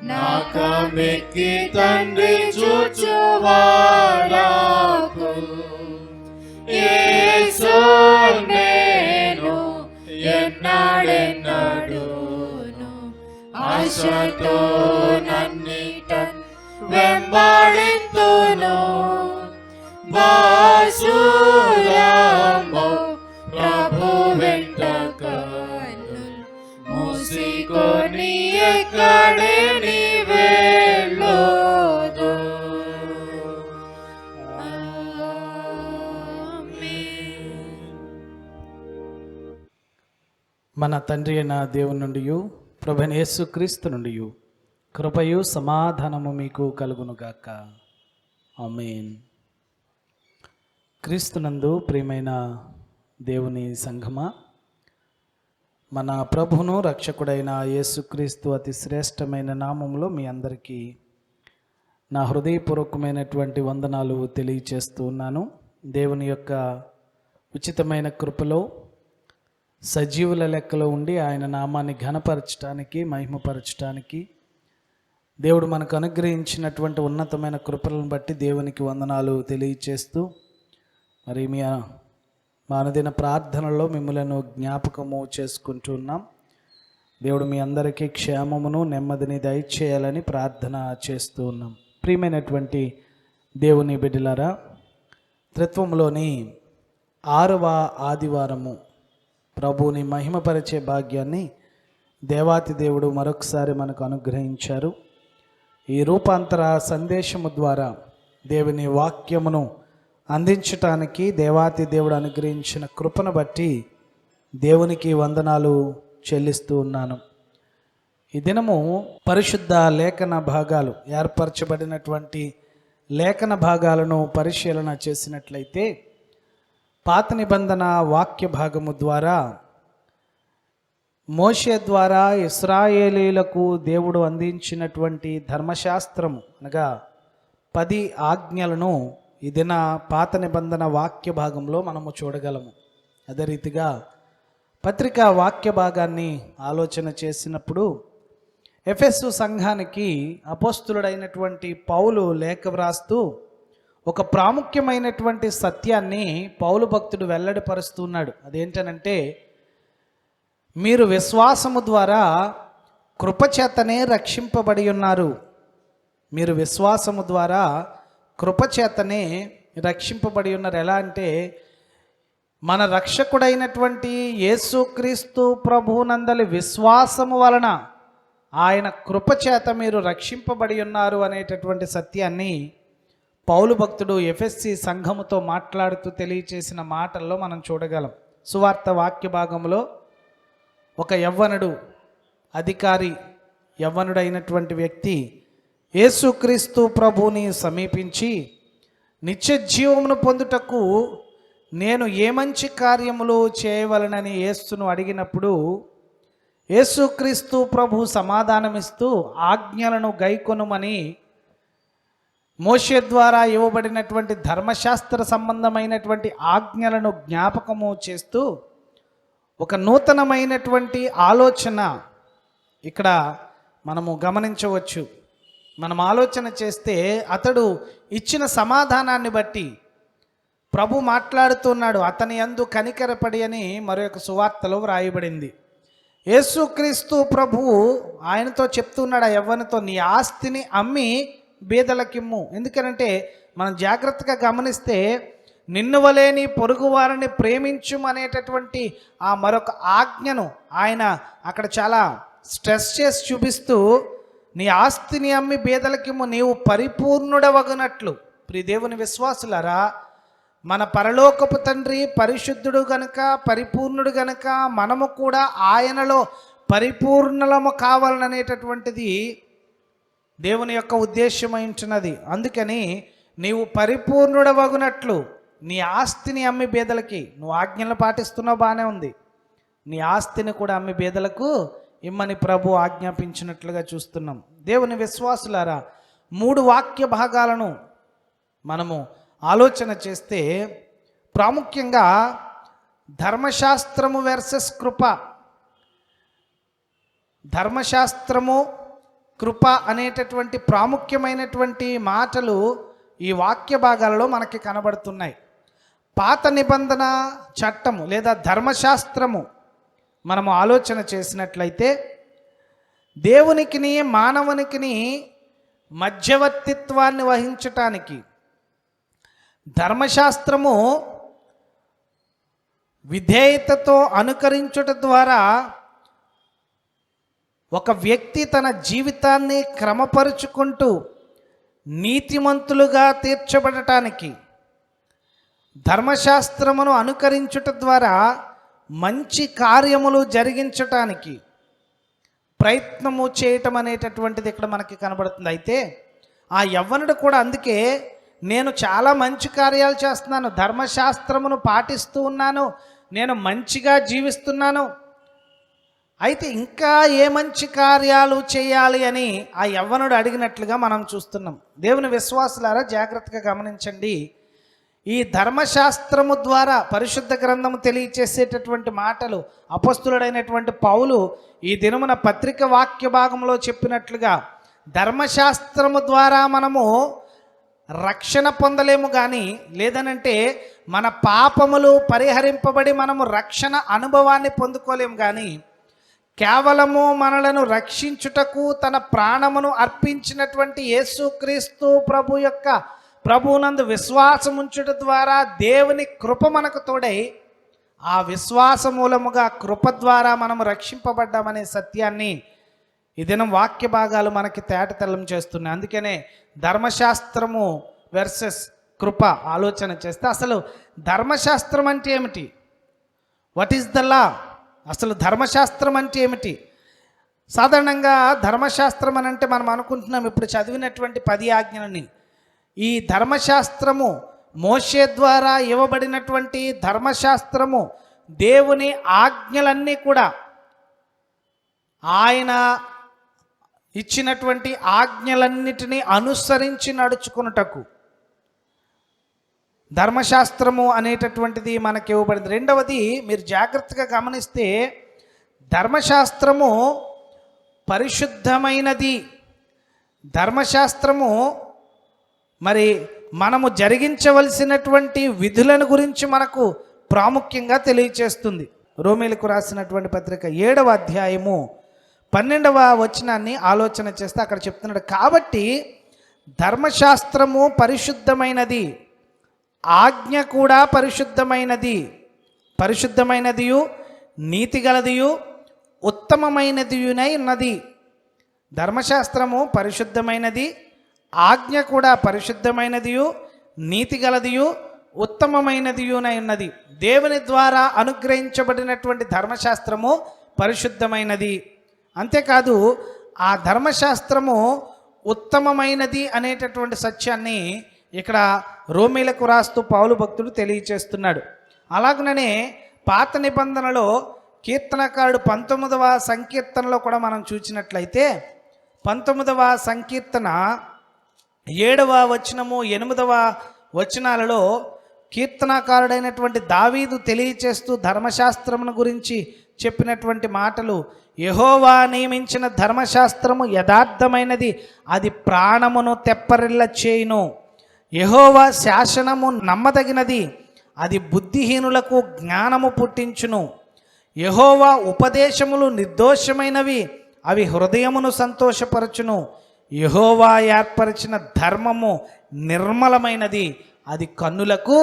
నా కమికి తండ్రి చూచువారాకు యేసు నేను ఎన్నడెన్నడూను ఆశతో నన్నిటన్ వెంబడింతును. బాసురామో ప్రభు వెంట కన్ను మూసికొని ఎక్కడిని వెళ్ళుదు. మన తండ్రి అయిన దేవుని నుండి ప్రభువైన యేసుక్రీస్తు నుండి కృపయు సమాధానము మీకు కలుగునుగాక. ఆమేన్. క్రీస్తునందు ప్రియమైన దేవుని సంఘమా, మన ప్రభువును రక్షకుడైన యేసుక్రీస్తు అతి శ్రేష్టమైన నామములో మీ అందరికీ నా హృదయపూర్వకమైనటువంటి వందనాలు తెలియచేస్తూ ఉన్నాను. దేవుని యొక్క ఉచితమైన కృపలో సజీవుల లెక్కలో ఉండి ఆయన నామాన్ని ఘనపరచడానికి, మహిమపరచడానికి దేవుడు మనకు అనుగ్రహించినటువంటి ఉన్నతమైన కృపలను బట్టి దేవునికి వందనాలు తెలియచేస్తూ, మరి మా అనుదిన ప్రార్థనలో మిమ్మలను జ్ఞాపకము చేసుకుంటూ ఉన్నాం. దేవుడు మీ అందరికీ క్షేమమును నెమ్మదిని దయచేయాలని ప్రార్థన చేస్తూ ఉన్నాం. ప్రియమైనటువంటి దేవుని బిడ్డలారా, త్రిత్వంలోని 6వ ఆదివారము ప్రభువుని మహిమపరిచే భాగ్యాన్ని దేవాతి దేవుడు మరొకసారి మనకు అనుగ్రహించారు. ఈ రూపాంతర సందేశము ద్వారా దేవుని వాక్యమును అందించటానికి దేవాతి దేవుడు అనుగ్రహించిన కృపను బట్టి దేవునికి వందనాలు చెల్లిస్తూ ఉన్నాను. ఈ దినము పరిశుద్ధ లేఖన భాగాలు, ఏర్పరచబడినటువంటి లేఖన భాగాలను పరిశీలన చేసినట్లయితే పాత నిబంధన వాక్య భాగము ద్వారా మోషే ద్వారా ఇశ్రాయేలీలకు దేవుడు అందించినటువంటి ధర్మశాస్త్రము అనగా 10 ఆజ్ఞలను ఈ దిన పాత నిబంధన వాక్య భాగంలో మనము చూడగలము. అదే రీతిగా పత్రికా వాక్య భాగాన్ని ఆలోచన చేసినప్పుడు ఎఫెసు సంఘానికి అపోస్తులుడైనటువంటి పౌలు లేఖ వ్రాస్తూ ఒక ప్రాముఖ్యమైనటువంటి సత్యాన్ని పౌలు భక్తుడు వెల్లడిపరుస్తున్నాడు. అదేంటనంటే, మీరు విశ్వాసము ద్వారా కృపచేతనే రక్షింపబడి ఉన్నారు. మీరు విశ్వాసము ద్వారా కృపచేతనే రక్షింపబడి ఉన్నారు. ఎలా అంటే, మన రక్షకుడైనటువంటి యేసుక్రీస్తు ప్రభువునందలి విశ్వాసము వలన ఆయన కృపచేత మీరు రక్షింపబడి ఉన్నారు అనేటటువంటి సత్యాన్ని పౌలు భక్తుడు ఎఫెస్సి సంఘముతో మాట్లాడుతూ తెలియచేసిన మాటల్లో మనం చూడగలం. సువార్త వాక్య భాగంలో ఒక యవ్వనుడు, అధికారి యవ్వనుడైనటువంటి వ్యక్తి యేసుక్రీస్తు ప్రభువుని సమీపించి, నిత్య జీవమును పొందుటకు నేను ఏ మంచి కార్యములు చేయవలనని యేసును అడిగినప్పుడు యేసుక్రీస్తు ప్రభు సమాధానమిస్తూ ఆజ్ఞలను గైకొనుమని మోషే ద్వారా ఇవ్వబడినటువంటి ధర్మశాస్త్ర సంబంధమైనటువంటి ఆజ్ఞలను జ్ఞాపకము చేస్తూ ఒక నూతనమైనటువంటి ఆలోచన ఇక్కడ మనము గమనించవచ్చు. మనం ఆలోచన చేస్తే అతడు ఇచ్చిన సమాధానాన్ని బట్టి ప్రభు మాట్లాడుతున్నాడు. అతని యందు కనికరపడి అని మరొక సువార్తలో వ్రాయబడింది. యేసుక్రీస్తు ప్రభువు ఆయనతో చెప్తున్నాడు, ఆ యవ్వనితో, నీ ఆస్తిని అమ్మి బీదలకిమ్ము. ఎందుకనంటే మనం జాగ్రత్తగా గమనిస్తే నిన్ను వలే నీ పొరుగు వారిని ప్రేమించుమనేటటువంటి ఆ మరొక ఆజ్ఞను ఆయన అక్కడ చాలా స్ట్రెస్ చేసి చూపిస్తూ, నీ ఆస్తిని అమ్మి బీదలకిమ్ము, నీవు పరిపూర్ణుడవగునట్లు. ప్రియ దేవుని విశ్వాసులారా, మన పరలోకపు తండ్రి పరిశుద్ధుడు గనుక, పరిపూర్ణుడు గనుక మనము కూడా ఆయనలో పరిపూర్ణలము కావాలనేటటువంటిది దేవుని యొక్క ఉద్దేశమై ఉంటున్నది. అందుకని నీవు పరిపూర్ణుడవగునట్లు నీ ఆస్తిని అమ్మి బీదలకి, నువ్వు ఆజ్ఞలు పాటిస్తున్నావు, బాగానే ఉంది, నీ ఆస్తిని కూడా అమ్మి బీదలకు ఇమ్మని ప్రభు ఆజ్ఞాపించినట్లుగా చూస్తున్నాం. దేవుని విశ్వాసులారా, 3 వాక్య భాగాలను మనము ఆలోచన చేస్తే ప్రాముఖ్యంగా ధర్మశాస్త్రము వర్సెస్ కృప, ధర్మశాస్త్రము కృప అనేటటువంటి ప్రాముఖ్యమైనటువంటి మాటలు ఈ వాక్య భాగాలలో మనకి కనబడుతున్నాయి. పాత నిబంధన చట్టము లేదా ధర్మశాస్త్రము మనము ఆలోచన చేసినట్లయితే దేవునికిని మానవునికిని మధ్యవర్తిత్వాన్ని వహించటానికి ధర్మశాస్త్రము విధేయతతో అనుకరించుట ద్వారా ఒక వ్యక్తి తన జీవితాన్ని క్రమపరుచుకుంటూ నీతిమంతులుగా తీర్చబడటానికి, ధర్మశాస్త్రమును అనుకరించుట ద్వారా మంచి కార్యములు జరిగించటానికి ప్రయత్నము చేయటం అనేటటువంటిది ఇక్కడ మనకి కనబడుతుంది. అయితే ఆ యవ్వనుడు కూడా అందుకే నేను చాలా మంచి కార్యాలు చేస్తున్నాను, ధర్మశాస్త్రమును పాటిస్తూ ఉన్నాను, నేను మంచిగా జీవిస్తున్నాను, అయితే ఇంకా ఏ మంచి కార్యాలు చేయాలి అని ఆ యవ్వనుడు అడిగినట్లుగా మనం చూస్తున్నాం. దేవుని విశ్వాసులారా జాగ్రత్తగా గమనించండి. ఈ ధర్మశాస్త్రము ద్వారా పరిశుద్ధ గ్రంథము తెలియచేసేటటువంటి మాటలు అపొస్తలుడైనటువంటి పౌలు ఈ దినమున పత్రిక వాక్య భాగంలో చెప్పినట్లుగా ధర్మశాస్త్రము ద్వారా మనము రక్షణ పొందలేము, కానీ లేదనంటే మన పాపములు పరిహరింపబడి మనము రక్షణ అనుభవాన్ని పొందుకోలేము, కానీ కేవలము మనలను రక్షించుటకు తన ప్రాణమును అర్పించినటువంటి యేసుక్రీస్తు ప్రభువునందు విశ్వాసముంచుట ద్వారా దేవుని కృప మనకు తోడై ఆ విశ్వాస మూలముగా కృప ద్వారా మనము రక్షింపబడ్డామనే సత్యాన్ని ఈ దినం వాక్య భాగాలు మనకి తేటతెల్లం చేస్తున్నాయి. అందుకనే ధర్మశాస్త్రము వర్సెస్ కృప ఆలోచన చేస్తే అసలు ధర్మశాస్త్రం అంటే ఏమిటి? What is the law? అసలు ధర్మశాస్త్రం అంటే ఏమిటి? సాధారణంగా ధర్మశాస్త్రం అని అంటే మనం అనుకుంటున్నాం ఇప్పుడు చదివినటువంటి 10 ఆజ్ఞలని. ఈ ధర్మశాస్త్రము మోషే ద్వారా ఇవ్వబడినటువంటి ధర్మశాస్త్రము, దేవుని ఆజ్ఞలన్నీ కూడా ఆయన ఇచ్చినటువంటి ఆజ్ఞలన్నిటినీ అనుసరించి నడుచుకున్నటకు ధర్మశాస్త్రము అనేటటువంటిది మనకి ఇవ్వబడింది. రెండవది మీరు జాగ్రత్తగా గమనిస్తే ధర్మశాస్త్రము పరిశుద్ధమైనది. ధర్మశాస్త్రము మరి మనము జరిగించవలసినటువంటి విధులను గురించి మనకు ప్రాముఖ్యంగా తెలియచేస్తుంది. రోమీలకు రాసినటువంటి పత్రిక 7వ అధ్యాయము 12వ వచనాన్ని ఆలోచన చేస్తే అక్కడ చెప్తున్నాడు, కాబట్టి ధర్మశాస్త్రము పరిశుద్ధమైనది, ఆజ్ఞ కూడా పరిశుద్ధమైనదియు నీతిగలదియు ఉత్తమమైనదియునై ఉన్నది. ధర్మశాస్త్రము పరిశుద్ధమైనది, ఆజ్ఞ కూడా పరిశుద్ధమైనదియు నీతిగలదియు ఉత్తమమైనదియునై ఉన్నది. దేవుని ద్వారా అనుగ్రహించబడినటువంటి ధర్మశాస్త్రము పరిశుద్ధమైనది. అంతేకాదు ఆ ధర్మశాస్త్రము ఉత్తమమైనది అనేటటువంటి సత్యాన్ని ఇక్కడ రోమీలకు రాస్తూ పౌలు భక్తుడు తెలియచేస్తున్నాడు. అలాగనే పాత నిబంధనలో కీర్తనకారుడు 19వ సంకీర్తనలో కూడా మనం చూసినట్లయితే 19వ సంకీర్తన 7వ వచనము 8వ వచనాలలో కీర్తనకారుడైనటువంటి దావీదు తెలియచేస్తూ ధర్మశాస్త్రమును గురించి చెప్పినటువంటి మాటలు, యెహోవా నియమించిన ధర్మశాస్త్రము యథార్థమైనది, అది ప్రాణమును తెప్పరిల్ల చేయును. యెహోవా శాసనము నమ్మదగినది, అది బుద్ధిహీనులకు జ్ఞానము పుట్టించును. యెహోవా ఉపదేశములు నిర్దోషమైనవి, అవి హృదయమును సంతోషపరచును. యెహోవా ఏర్పరిచిన ధర్మము నిర్మలమైనది, అది కన్నులకు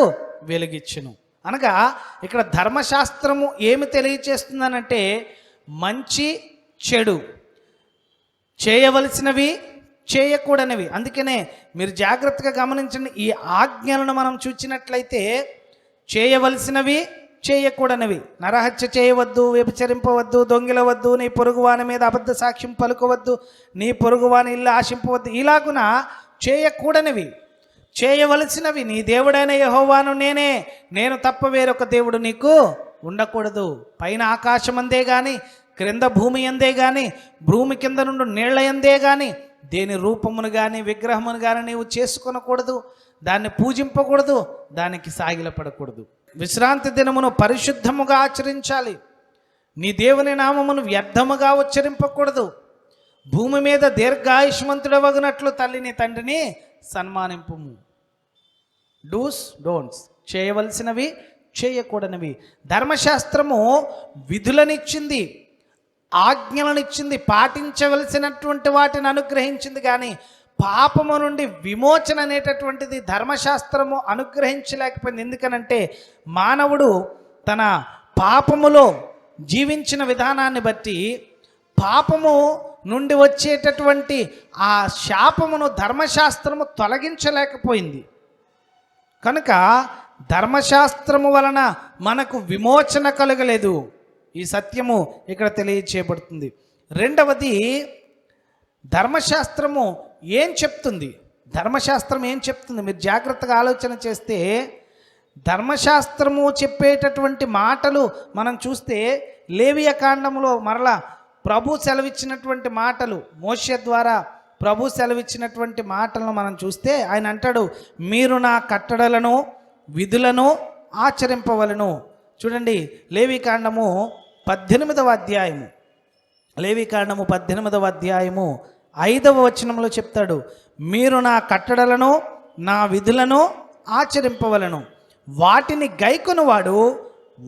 వెలిగిచ్చును. అనగా ఇక్కడ ధర్మశాస్త్రము ఏమి తెలియచేస్తుందనంటే మంచి చెడు, చేయవలసినవి చేయకూడనివి. అందుకనే మీరు జాగ్రత్తగా గమనించండి, ఈ ఆజ్ఞలను మనం చూచినట్లయితే చేయవలసినవి చేయకూడనివి, నరహత్య చేయవద్దు, వ్యభిచరింపవద్దు, దొంగిలవద్దు, నీ పొరుగువాని మీద అబద్ధ సాక్ష్యం పలుకోవద్దు, నీ పొరుగువాని ఇల్లు ఆశింపవద్దు, ఇలాగున చేయకూడనివి. చేయవలసినవి నీ దేవుడైన యెహోవాను నేను తప్ప వేరొక దేవుడు నీకు ఉండకూడదు. పైన ఆకాశం అందే కానీ, క్రింద భూమి అందే కానీ, భూమి కింద నుండి నీళ్ల అందే కానీ దేని రూపమును కానీ విగ్రహమును కానీ నీవు చేసుకొనకూడదు, దాన్ని పూజింపకూడదు, దానికి సాగిలపడకూడదు. విశ్రాంతి దినమును పరిశుద్ధముగా ఆచరించాలి. నీ దేవుని నామమును వ్యర్థముగా ఉచ్చరింపకూడదు. భూమి మీద దీర్ఘాయుష్మంతుడవగునట్లు తల్లిని తండ్రిని సన్మానింపుము. డూస్ డోంట్స్, చేయవలసినవి చేయకూడనివి. ధర్మశాస్త్రము విధులనిచ్చింది, ఆజ్ఞలనిచ్చింది, పాటించవలసినటువంటి వాటిని అనుగ్రహించింది, కానీ పాపము నుండి విమోచన అనేటటువంటిది ధర్మశాస్త్రము అనుగ్రహించలేకపోయింది. ఎందుకనంటే మానవుడు తన పాపములో జీవించిన విధానాన్ని బట్టి పాపము నుండి వచ్చేటటువంటి ఆ శాపమును ధర్మశాస్త్రము తొలగించలేకపోయింది. కనుక ధర్మశాస్త్రము వలన మనకు విమోచన కలగలేదు. ఈ సత్యము ఇక్కడ తెలియచేయబడుతుంది. రెండవది, ధర్మశాస్త్రము ఏం చెప్తుంది? ధర్మశాస్త్రం ఏం చెప్తుంది? మీరు జాగ్రత్తగా ఆలోచన చేస్తే ధర్మశాస్త్రము చెప్పేటటువంటి మాటలు మనం చూస్తే లేవియ కాండములో మరలా ప్రభు సెలవిచ్చినటువంటి మాటలు, మోషే ద్వారా ప్రభు సెలవిచ్చినటువంటి మాటలను మనం చూస్తే ఆయన అంటాడు, మీరు నా కట్టడలను విధులను ఆచరింపవలను. చూడండి, లేవికాండము 18వ అధ్యాయము, లేవికాండము 18వ అధ్యాయము 5వ వచనంలో చెప్తాడు, మీరు నా కట్టడలను నా విధులను ఆచరింపవలను, వాటిని గైకొనువాడు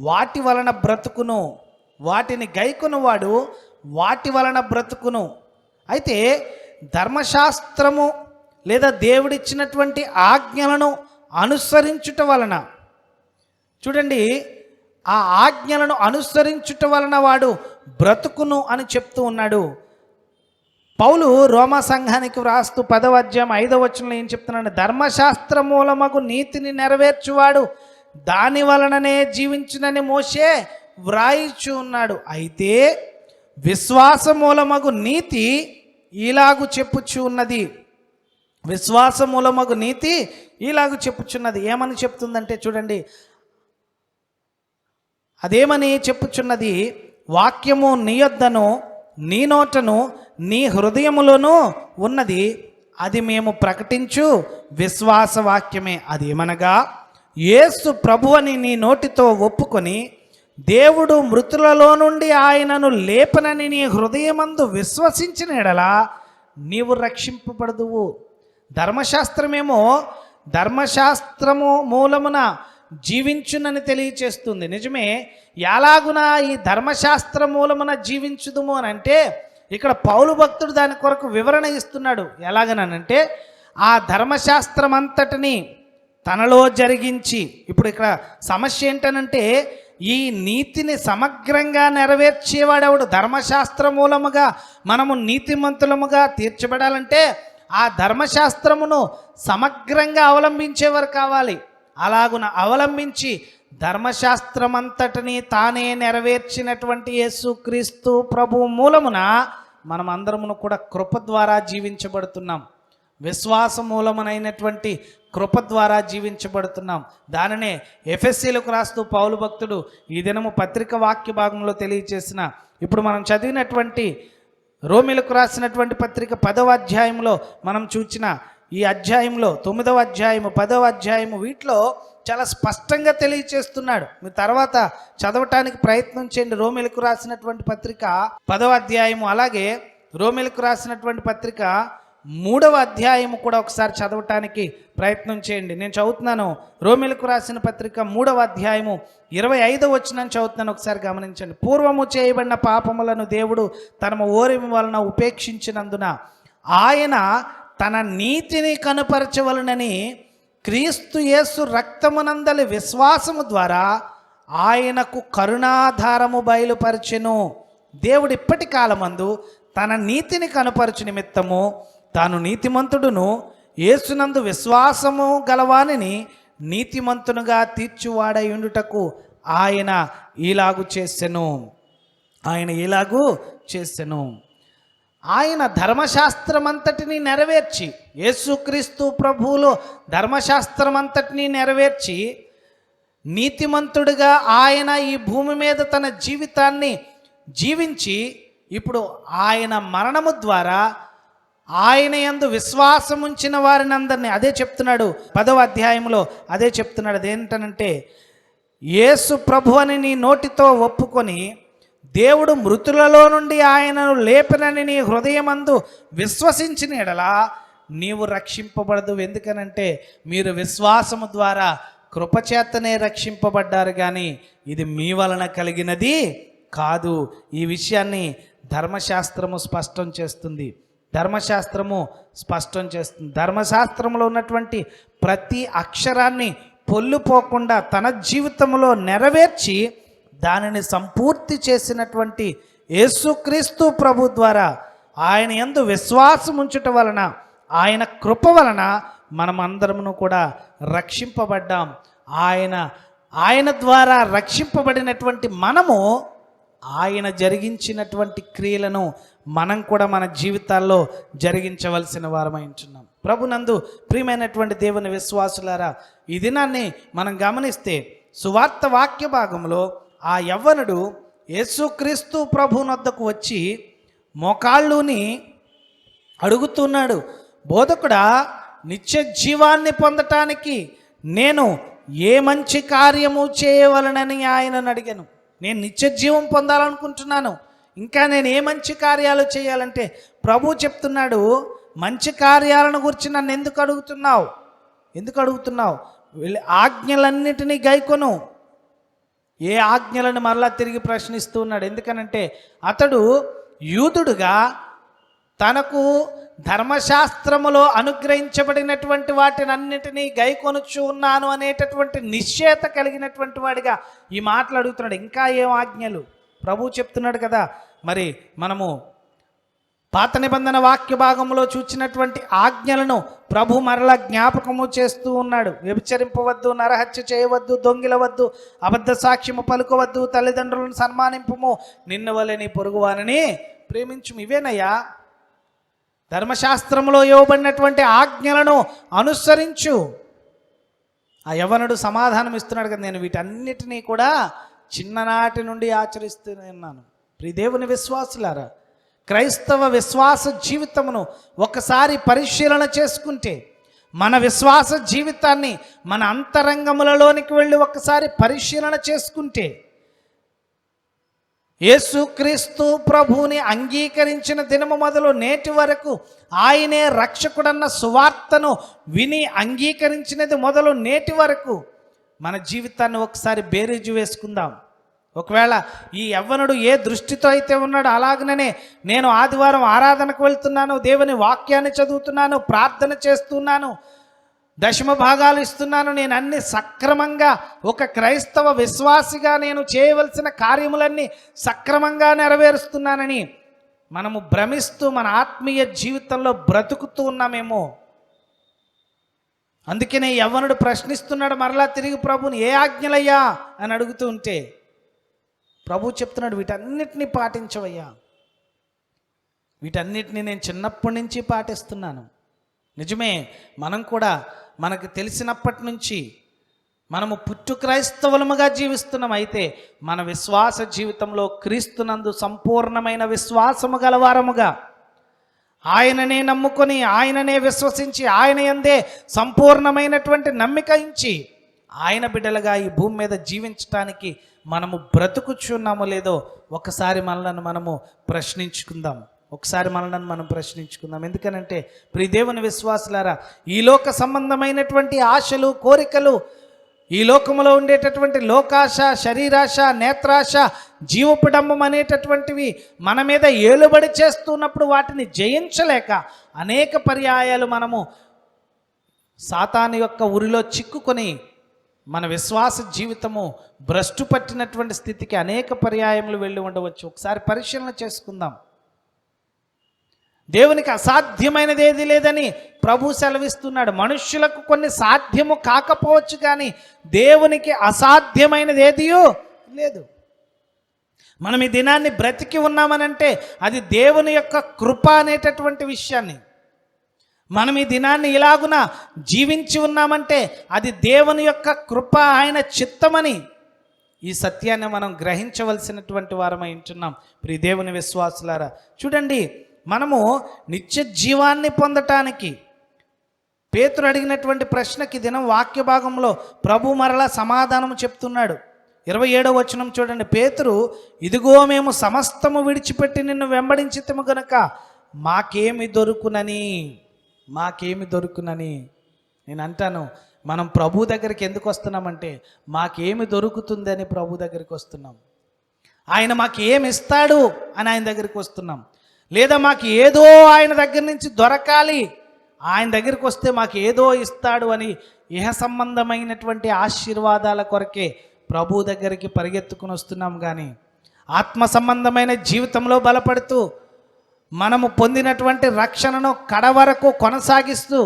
వాటి వలన బ్రతుకును. వాటిని గైకొనువాడు వాటి వలన బ్రతుకును. అయితే ధర్మశాస్త్రము లేదా దేవుడిచ్చినటువంటి ఆజ్ఞలను అనుసరించుట వలన, చూడండి, ఆ ఆజ్ఞలను అనుసరించుట వలన వాడు బ్రతుకును అని చెప్తూ ఉన్నాడు. పౌలు రోమా సంఘానికి వ్రాస్తూ 10వ అధ్యాయం 5వ వచనంలో ఏం చెప్తున్నాడు? ధర్మశాస్త్ర మూలమగు నీతిని నెరవేర్చువాడు దాని వలననే జీవించునని మోషే వ్రాయిచు ఉన్నాడు. అయితే విశ్వాస మూలమగు నీతి ఇలాగు చెప్పుచు ఉన్నది. విశ్వాస మూలమగు నీతి ఇలాగు చెప్పుచున్నది. ఏమని చెప్తుందంటే చూడండి, అదేమని చెప్పుచున్నది? వాక్యము నీ యొద్దను నీ నోటను నీ హృదయములోనూ ఉన్నది, అది మేము ప్రకటించు విశ్వాస వాక్యమే. అదేమనగా, యేసు ప్రభువని నీ నోటితో ఒప్పుకొని దేవుడు మృతులలో నుండి ఆయనను లేపనని నీ హృదయమందు విశ్వసించిన ఎడలా నీవు రక్షింపబడదువు. ధర్మశాస్త్రమేమో ధర్మశాస్త్రము మూలమున జీవించునని తెలియచేస్తుంది. నిజమే, ఎలాగున ఈ ధర్మశాస్త్ర మూలమున జీవించుదుము అని అంటే ఇక్కడ పౌలు భక్తుడు దాని కొరకు వివరణ ఇస్తున్నాడు. ఎలాగనంటే, ఆ ధర్మశాస్త్రం అంతటిని తనలో జరిగించి, ఇప్పుడు ఇక్కడ సమస్య ఏంటనంటే, ఈ నీతిని సమగ్రంగా నెరవేర్చేవాడెవడు? ధర్మశాస్త్ర మూలముగా మనము నీతిమంతులముగా తీర్చబడాలంటే ఆ ధర్మశాస్త్రమును సమగ్రంగా అవలంబించేవారు కావాలి. అలాగున అవలంబించి ధర్మశాస్త్రమంతటిని తానే నెరవేర్చినటువంటి యేసుక్రీస్తు ప్రభు మూలమున మనం అందరమును కూడా కృప ద్వారా జీవించబడుతున్నాం. విశ్వాస మూలమునైనటువంటి కృప ద్వారా జీవించబడుతున్నాం. దానినే ఎఫెసీలకు రాస్తూ పౌలు భక్తుడు ఈ దినము పత్రిక వాక్య భాగంలో తెలియచేసిన, ఇప్పుడు మనం చదివినటువంటి రోమిలకు రాసినటువంటి పత్రిక 10వ అధ్యాయంలో మనం చూచిన ఈ అధ్యాయంలో 9వ అధ్యాయము 10వ అధ్యాయము వీటిలో చాలా స్పష్టంగా తెలియచేస్తున్నాడు. మీ తర్వాత చదవటానికి ప్రయత్నం చేయండి. రోమిలకు రాసినటువంటి పత్రిక 10వ అధ్యాయము, అలాగే రోమిలకు రాసినటువంటి పత్రిక 3వ అధ్యాయము కూడా ఒకసారి చదవటానికి ప్రయత్నం చేయండి. నేను చదువుతున్నాను. రోమిలకు రాసిన పత్రిక 3వ అధ్యాయము 25వ వచనం చదువుతున్నాను, ఒకసారి గమనించండి. పూర్వము చేయబడిన పాపములను దేవుడు తన ఓరిమి వలన ఉపేక్షించినందున ఆయన తన నీతిని కనుపరచవలనని క్రీస్తు యేసు రక్తమునందలి విశ్వాసము ద్వారా ఆయనకు కరుణాధారము బయలుపరచెను. దేవుడు ఇప్పటి కాలమందు తన నీతిని కనుపరచు నిమిత్తము తాను నీతిమంతుడును యేసునందు విశ్వాసము గలవానిని నీతిమంతునుగా తీర్చువాడై ఉండుటకు ఆయన ఇలాగు చేసెను. ఆయన ధర్మశాస్త్రమంతటిని నెరవేర్చి, యేసుక్రీస్తు ప్రభువులో ధర్మశాస్త్రమంతటిని నెరవేర్చి నీతిమంతుడిగా ఆయన ఈ భూమి మీద తన జీవితాన్ని జీవించి, ఇప్పుడు ఆయన మరణము ద్వారా ఆయన యందు విశ్వాసం ఉంచిన వారిని అందరినీ, అదే చెప్తున్నాడు 10వ అధ్యాయంలో, అదే చెప్తున్నాడు. అదేంటనంటే, యేసు ప్రభు అని నీ నోటితో ఒప్పుకొని దేవుడు మృతులలో నుండి ఆయనను లేపనని నీ హృదయమందు విశ్వసించిన ఎడలా నీవు రక్షింపబడదు. ఎందుకనంటే మీరు విశ్వాసము ద్వారా కృపచేతనే రక్షింపబడ్డారు, కానీ ఇది మీ వలన కలిగినది కాదు. ఈ విషయాన్ని ధర్మశాస్త్రము స్పష్టం చేస్తుంది. ధర్మశాస్త్రంలో ఉన్నటువంటి ప్రతి అక్షరాన్ని పొల్లుపోకుండా తన జీవితంలో నెరవేర్చి దానిని సంపూర్తి చేసినటువంటి యేసుక్రీస్తు ప్రభు ద్వారా ఆయన యందు విశ్వాసం ఉంచుట వలన, ఆయన కృప వలన మనం అందరమును కూడా రక్షింపబడ్డాం. ఆయన ద్వారా రక్షింపబడినటువంటి మనము ఆయన జరిగించినటువంటి క్రియలను మనం కూడా మన జీవితాల్లో జరిగించవలసిన వారమై ఉంటున్నాం. ప్రభునందు ప్రియమైనటువంటి దేవుని విశ్వాసులారా, ఈ దినాన్ని మనం గమనిస్తే సువార్త వాక్య భాగంలో ఆ యవ్వనుడు యేసుక్రీస్తు ప్రభువునొద్దకు వచ్చి మోకాళ్ళుని అడుగుతున్నాడు, బోధకుడా, నిత్య జీవాన్ని పొందటానికి నేను ఏ మంచి కార్యము చేయవలనని ఆయనను అడిగాను. నేను నిత్య జీవం పొందాలనుకుంటున్నాను, ఇంకా నేను ఏ మంచి కార్యాలు చేయాలంటే ప్రభు చెప్తున్నాడు, మంచి కార్యాలను గురించి నన్ను ఎందుకు అడుగుతున్నావు? ఆజ్ఞలన్నిటినీ గైకొను. ఏ ఆజ్ఞలను మరలా తిరిగి ప్రశ్నిస్తూ ఉన్నాడు. ఎందుకనంటే అతడు యూదుడుగా తనకు ధర్మశాస్త్రములో అనుగ్రహించబడినటువంటి వాటినన్నిటినీ గైకొనుచు ఉన్నాను అనేటటువంటి నిశ్చయత కలిగినటువంటి వాడిగా ఈ మాటలు అడుగుతున్నాడు. ఇంకా ఏం ఆజ్ఞలు? ప్రభు చెప్తున్నాడు కదా. మరి మనము పాత నిబంధన వాక్య భాగంలో చూచినటువంటి ఆజ్ఞలను ప్రభు మరలా జ్ఞాపకము చేస్తూ ఉన్నాడు. వ్యభిచరింపవద్దు, నరహత్య చేయవద్దు, దొంగిలవద్దు, అబద్ధ సాక్ష్యము పలుకవద్దు, తల్లిదండ్రులను సన్మానింపుము, నిన్ను వలె నీ పొరుగువానిని ప్రేమించుము. ఇవేనయ్యా ధర్మశాస్త్రంలో ఇవ్వబడినటువంటి ఆజ్ఞలను అనుసరించు. ఆ యవ్వనుడు సమాధానం ఇస్తున్నాడు కదా, నేను వీటన్నిటినీ కూడా చిన్ననాటి నుండి ఆచరిస్తూనే ఉన్నాను. ప్రియదేవుని విశ్వాసులారా, క్రైస్తవ విశ్వాస జీవితమును ఒకసారి పరిశీలన చేసుకుంటే, మన విశ్వాస జీవితాన్ని మన అంతరంగములలోనికి వెళ్ళి ఒకసారి పరిశీలన చేసుకుంటే, యేసుక్రీస్తు ప్రభువుని అంగీకరించిన దినము మొదలు నేటి వరకు ఆయనే రక్షకుడన్న సువార్తను విని అంగీకరించినది మొదలు నేటి వరకు మన జీవితాన్ని ఒకసారి బేరీజు వేసుకుందాం. ఒకవేళ ఈ యవ్వనుడు ఏ దృష్టితో అయితే ఉన్నాడో అలాగనే నేను ఆదివారం ఆరాధనకు వెళ్తున్నాను, దేవుని వాక్యాన్ని చదువుతున్నాను, ప్రార్థన చేస్తున్నాను, దశమ భాగాలు ఇస్తున్నాను, నేను అన్ని సక్రమంగా ఒక క్రైస్తవ విశ్వాసిగా నేను చేయవలసిన కార్యములన్నీ సక్రమంగా నెరవేరుస్తున్నానని మనము భ్రమిస్తూ మన ఆత్మీయ జీవితంలో బ్రతుకుతూ ఉన్నామేమో. అందుకనే యవ్వనుడు ప్రశ్నిస్తున్నాడు మరలా తిరిగి ప్రభుని, ఏ ఆజ్ఞలయ్యా అని అడుగుతూ ఉంటే ప్రభు చెప్తున్నాడు, వీటన్నిటిని పాటించవయ్యా, వీటన్నిటిని నేను చిన్నప్పటి నుంచి పాటిస్తున్నాను. నిజమే, మనం కూడా మనకు తెలిసినప్పటి నుంచి మనము పుట్టు క్రైస్తవులముగా జీవిస్తున్నాం. అయితే మన విశ్వాస జీవితంలో క్రీస్తునందు సంపూర్ణమైన విశ్వాసము గలవారముగా, ఆయననే నమ్ముకొని, ఆయననే విశ్వసించి, ఆయన యందే సంపూర్ణమైనటువంటి నమ్మిక ఇచ్చి ఆయన బిడ్డలుగా ఈ భూమి మీద జీవించటానికి మనము బ్రతుకుచున్నామో లేదో ఒకసారి మనలను మనము ప్రశ్నించుకుందాం. ఎందుకనంటే ప్రియదేవుని విశ్వాసులారా, ఈ లోక సంబంధమైనటువంటి ఆశలు, కోరికలు, ఈ లోకములో ఉండేటటువంటి లోకాశ, శరీరాశ, నేత్రాశ, జీవపుడంబం అనేటటువంటివి మన మీద ఏలుబడి చేస్తున్నప్పుడు వాటిని జయించలేక అనేక పర్యాయాలు మనము సాతాను యొక్క ఉరిలో చిక్కుకొని మన విశ్వాస జీవితము భ్రష్టు పట్టినటువంటి స్థితికి అనేక పర్యాయములు వెళ్ళి ఉండవచ్చు. ఒకసారి పరిశీలన చేసుకుందాం. దేవునికి అసాధ్యమైనది ఏది లేదని ప్రభు సెలవిస్తున్నాడు. మనుష్యులకు కొన్ని సాధ్యము కాకపోవచ్చు, కానీ దేవునికి అసాధ్యమైనది ఏదియో లేదు. మనం ఈ దినాన్ని బ్రతికి ఉన్నామనంటే అది దేవుని యొక్క కృప అనేటటువంటి విషయాన్ని, మనం ఈ దినాన్ని ఇలాగున జీవించి ఉన్నామంటే అది దేవుని యొక్క కృప, ఆయన చిత్తమని ఈ సత్యాన్ని మనం గ్రహించవలసినటువంటి వారమై ఉంటున్నాం. ప్రియ దేవుని విశ్వాసులారా, చూడండి, మనము నిత్య జీవాన్ని పొందటానికి పేతురు అడిగినటువంటి ప్రశ్నకి దినం వాక్య భాగంలో ప్రభు మరలా సమాధానం చెప్తున్నాడు. 27వ వచనం చూడండి. పేతురు, ఇదిగో మేము సమస్తము విడిచిపెట్టి నిన్ను వెంబడించితము గనుక మాకేమి దొరుకునని. నేను అంటాను, మనం ప్రభు దగ్గరికి ఎందుకు వస్తున్నామంటే మాకేమి దొరుకుతుందని ప్రభు దగ్గరికి వస్తున్నాం. ఆయన మాకు ఏమి ఇస్తాడు అని ఆయన దగ్గరికి వస్తున్నాం. లేదా మాకు ఏదో ఆయన దగ్గర నుంచి దొరకాలి, ఆయన దగ్గరికి వస్తే మాకు ఏదో ఇస్తాడు అని ఇహ సంబంధమైనటువంటి ఆశీర్వాదాల కొరకే ప్రభు దగ్గరికి పరిగెత్తుకుని వస్తున్నాం. కానీ ఆత్మ సంబంధమైన జీవితంలో బలపడుతూ మనము పొందినటువంటి రక్షణను కడవరకు కొనసాగిస్తూ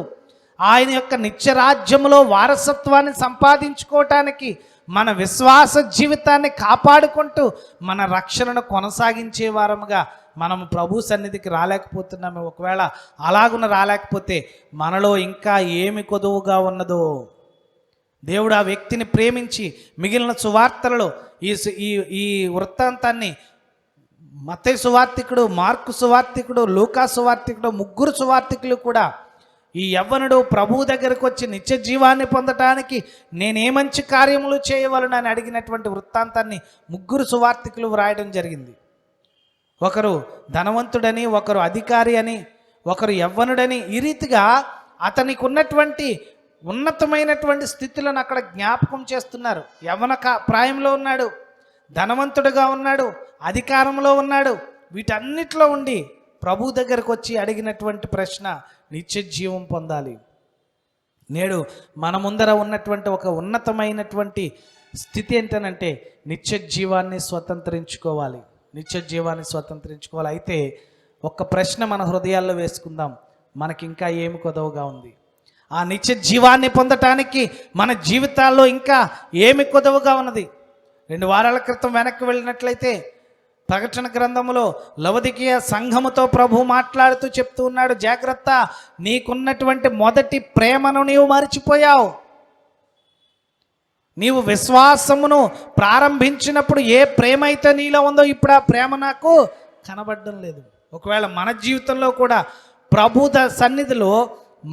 ఆయన యొక్క నిత్యరాజ్యములో వారసత్వాన్ని సంపాదించుకోవటానికి మన విశ్వాస జీవితాన్ని కాపాడుకుంటూ మన రక్షణను కొనసాగించే వారముగా మనము ప్రభు సన్నిధికి రాలేకపోతున్నాము. ఒకవేళ అలాగున రాలేకపోతే మనలో ఇంకా ఏమి కొదువుగా ఉన్నదో, దేవుడు ఆ వ్యక్తిని ప్రేమించి మిగిలిన సువార్తలలో ఈ వృత్తాంతాన్ని మత్తయి సువార్తికుడు, మార్కు సువార్తికుడు, లూకా సువార్తికుడు, ముగ్గురు సువార్తికులు కూడా ఈ యవ్వనుడు ప్రభువు దగ్గరకు వచ్చి నిత్య జీవాన్ని పొందటానికి నేనే మంచి కార్యములు చేయవలనని అడిగినటువంటి వృత్తాంతాన్ని ముగ్గురు సువార్తికులు వ్రాయడం జరిగింది. ఒకరు ధనవంతుడని, ఒకరు అధికారి అని, ఒకరు యవ్వనుడని, ఈ రీతిగా అతనికి ఉన్నటువంటి ఉన్నతమైనటువంటి స్థితులను అక్కడ జ్ఞాపకం చేస్తున్నారు. యవ్వన ప్రాయంలో ఉన్నాడు, ధనవంతుడుగా ఉన్నాడు, అధికారంలో ఉన్నాడు. వీటన్నిటిలో ఉండి ప్రభు దగ్గరకు వచ్చి అడిగినటువంటి ప్రశ్న నిత్య జీవం పొందాలి. నేడు మన ముందర ఉన్నటువంటి ఒక ఉన్నతమైనటువంటి స్థితి ఏంటనంటే నిత్య జీవాన్ని స్వతంత్రించుకోవాలి. నిత్య జీవాన్ని స్వతంత్రించుకోవాలి. అయితే ఒక్క ప్రశ్న మన హృదయాల్లో వేసుకుందాం, మనకి ఇంకా ఏమి కొదవగా ఉంది? ఆ నిత్య జీవాన్ని పొందటానికి మన జీవితాల్లో ఇంకా ఏమి కొదవగా ఉన్నది? 2 వారాల క్రితం వెనక్కి వెళ్ళినట్లయితే ప్రకటన గ్రంథములో లవదికీయ సంఘముతో ప్రభు మాట్లాడుతూ చెప్తూ ఉన్నాడు, జాగ్రత్త, నీకున్నటువంటి మొదటి ప్రేమను నీవు మరిచిపోయావు. నీవు విశ్వాసమును ప్రారంభించినప్పుడు ఏ ప్రేమ అయితే నీలో ఉందో ఇప్పుడు ఆ ప్రేమ నాకు కనబడడం లేదు. ఒకవేళ మన జీవితంలో కూడా ప్రభు సన్నిధిలో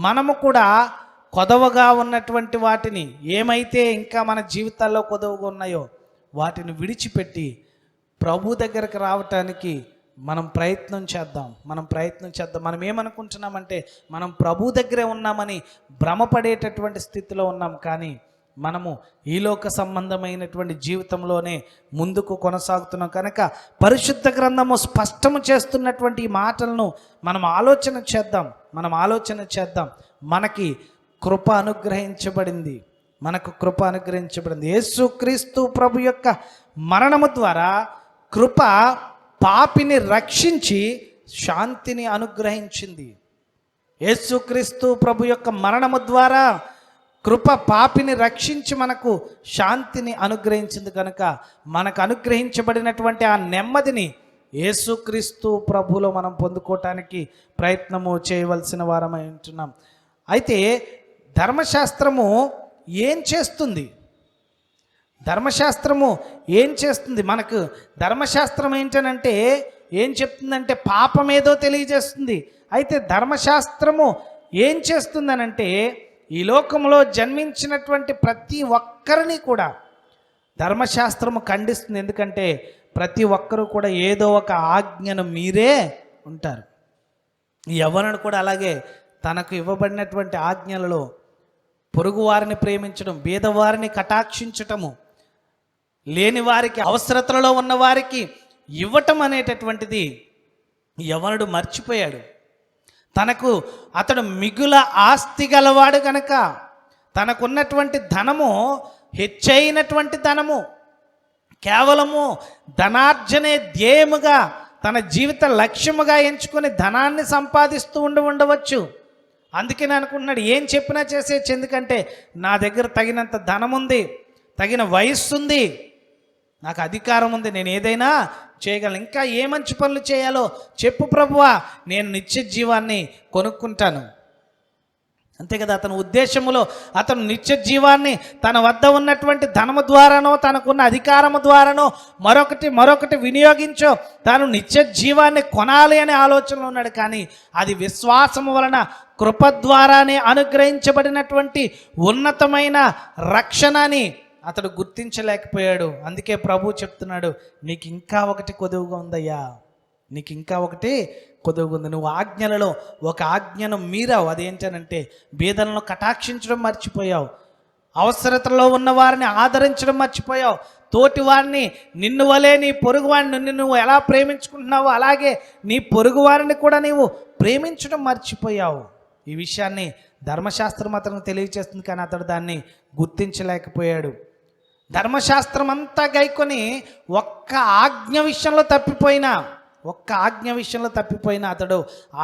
మనము కూడా కొదవగా ఉన్నటువంటి వాటిని, ఏమైతే ఇంకా మన జీవితాల్లో కొదవగా ఉన్నాయో వాటిని విడిచిపెట్టి ప్రభు దగ్గరకు రావటానికి మనం ప్రయత్నం చేద్దాం. మనం ఏమనుకుంటున్నామంటే మనం ప్రభు దగ్గరే ఉన్నామని భ్రమపడేటటువంటి స్థితిలో ఉన్నాం. కానీ మనము ఈలోక సంబంధమైనటువంటి జీవితంలోనే ముందుకు కొనసాగుతున్నాం. కనుక పరిశుద్ధ గ్రంథము స్పష్టము చేస్తున్నటువంటి ఈ మాటలను మనం ఆలోచన చేద్దాం. మనకి కృప అనుగ్రహించబడింది. యేసుక్రీస్తు ప్రభు యొక్క మరణము ద్వారా కృప పాపిని రక్షించి శాంతిని అనుగ్రహించింది. యేసుక్రీస్తు ప్రభు యొక్క మరణము ద్వారా కృప పాపిని రక్షించి మనకు శాంతిని అనుగ్రహించింది. కనుక మనకు అనుగ్రహించబడినటువంటి ఆ నెమ్మదిని యేసుక్రీస్తు ప్రభులో మనం పొందుకోవటానికి ప్రయత్నము చేయవలసిన వారమై ఉంటున్నాం. అయితే ధర్మశాస్త్రము ఏం చేస్తుంది? మనకు ధర్మశాస్త్రం ఏంటనంటే ఏం చెప్తుందంటే పాపం ఏదో తెలియజేస్తుంది. అయితే ధర్మశాస్త్రము ఏం చేస్తుందనంటే ఈ లోకంలో జన్మించినటువంటి ప్రతి ఒక్కరిని కూడా ధర్మశాస్త్రము ఖండిస్తుంది. ఎందుకంటే ప్రతి ఒక్కరూ కూడా ఏదో ఒక ఆజ్ఞను మీరే ఉంటారు. ఈ యవ్వనుడు కూడా అలాగే తనకు ఇవ్వబడినటువంటి ఆజ్ఞలలో పొరుగువారిని ప్రేమించడం, బీదవారిని కటాక్షించటము, లేని వారికి, అవసరతలలో ఉన్న వారికి ఇవ్వటం అనేటటువంటిది యవ్వనుడు మర్చిపోయాడు. అతడు మిగుల ఆస్తి గలవాడు కనుక తనకున్నటువంటి ధనము హెచ్చైనటువంటి ధనము, కేవలము ధనార్జనే ధ్యేయముగా తన జీవిత లక్ష్యముగా ఎంచుకొని ధనాన్ని సంపాదిస్తూ ఉండవచ్చు. అందుకని అనుకుంటున్నాడు ఏం చెప్పినా చేసేయచ్చు, ఎందుకంటే నా దగ్గర తగినంత ధనం ఉంది, తగిన వయస్సు ఉంది, నాకు అధికారం ఉంది, నేను ఏదైనా చేయగలను. ఇంకా ఏ మంచి పనులు చేయాలో చెప్పు ప్రభువా, నేను నిత్య జీవాన్ని కొనుక్కుంటాను. అంతే కదా అతని ఉద్దేశములో. అతను నిత్య జీవాన్ని తన వద్ద ఉన్నటువంటి ధనము ద్వారానో, తనకున్న అధికారము ద్వారానో, మరొకటి వినియోగించో తాను నిత్య జీవాన్ని కొనాలి అనే ఆలోచనలో ఉన్నాడు. కానీ అది విశ్వాసము వలన కృప ద్వారానే అనుగ్రహించబడినటువంటి ఉన్నతమైన రక్షణని అతడు గుర్తించలేకపోయాడు. అందుకే ప్రభు చెప్తున్నాడు, నీకు ఇంకా ఒకటి కొదువుగా ఉందయ్యా, నీకు ఇంకా ఒకటి కొదువుగా ఉంది. నువ్వు ఆజ్ఞలలో ఒక ఆజ్ఞను మీరావు. అదేంటనంటే బీదలను కటాక్షించడం మర్చిపోయావు, అవసరతలో ఉన్న వారిని ఆదరించడం మర్చిపోయావు, తోటి వారిని నిన్ను వలే నీ పొరుగు వారిని నువ్వు ఎలా ప్రేమించుకుంటున్నావో అలాగే నీ పొరుగు వారిని కూడా నీవు ప్రేమించడం మర్చిపోయావు. ఈ విషయాన్ని ధర్మశాస్త్రం అతను తెలియజేస్తుంది, కానీ అతడు దాన్ని గుర్తించలేకపోయాడు. ధర్మశాస్త్రం అంతా గైకొని ఒక్క ఆజ్ఞ విషయంలో తప్పిపోయినా, ఒక్క ఆజ్ఞ విషయంలో తప్పిపోయిన అతడు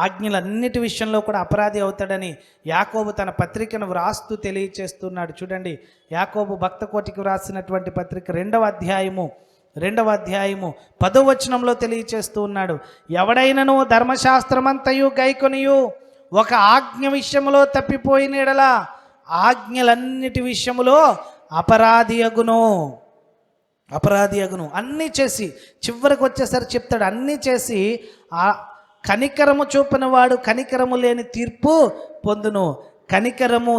ఆజ్ఞలన్నిటి విషయంలో కూడా అపరాధి అవుతాడని యాకోబు తన పత్రికను వ్రాస్తూ తెలియచేస్తున్నాడు. చూడండి, యాకోబు భక్త కోటికి వ్రాసినటువంటి పత్రిక 2వ అధ్యాయము 10వ వచనంలో తెలియచేస్తూ ఉన్నాడు. ఎవడైనను ధర్మశాస్త్రమంతయు గైకొనియు ఒక ఆజ్ఞ విషయంలో తప్పిపోయిన ఎడల ఆజ్ఞలన్నిటి విషయములో అపరాధి అగును. అన్నీ చేసి చివరికి వచ్చేసరికి చెప్తాడు, అన్నీ చేసి ఆ కనికరము చూపిన వాడు కనికరము లేని తీర్పు పొందును. కనికరము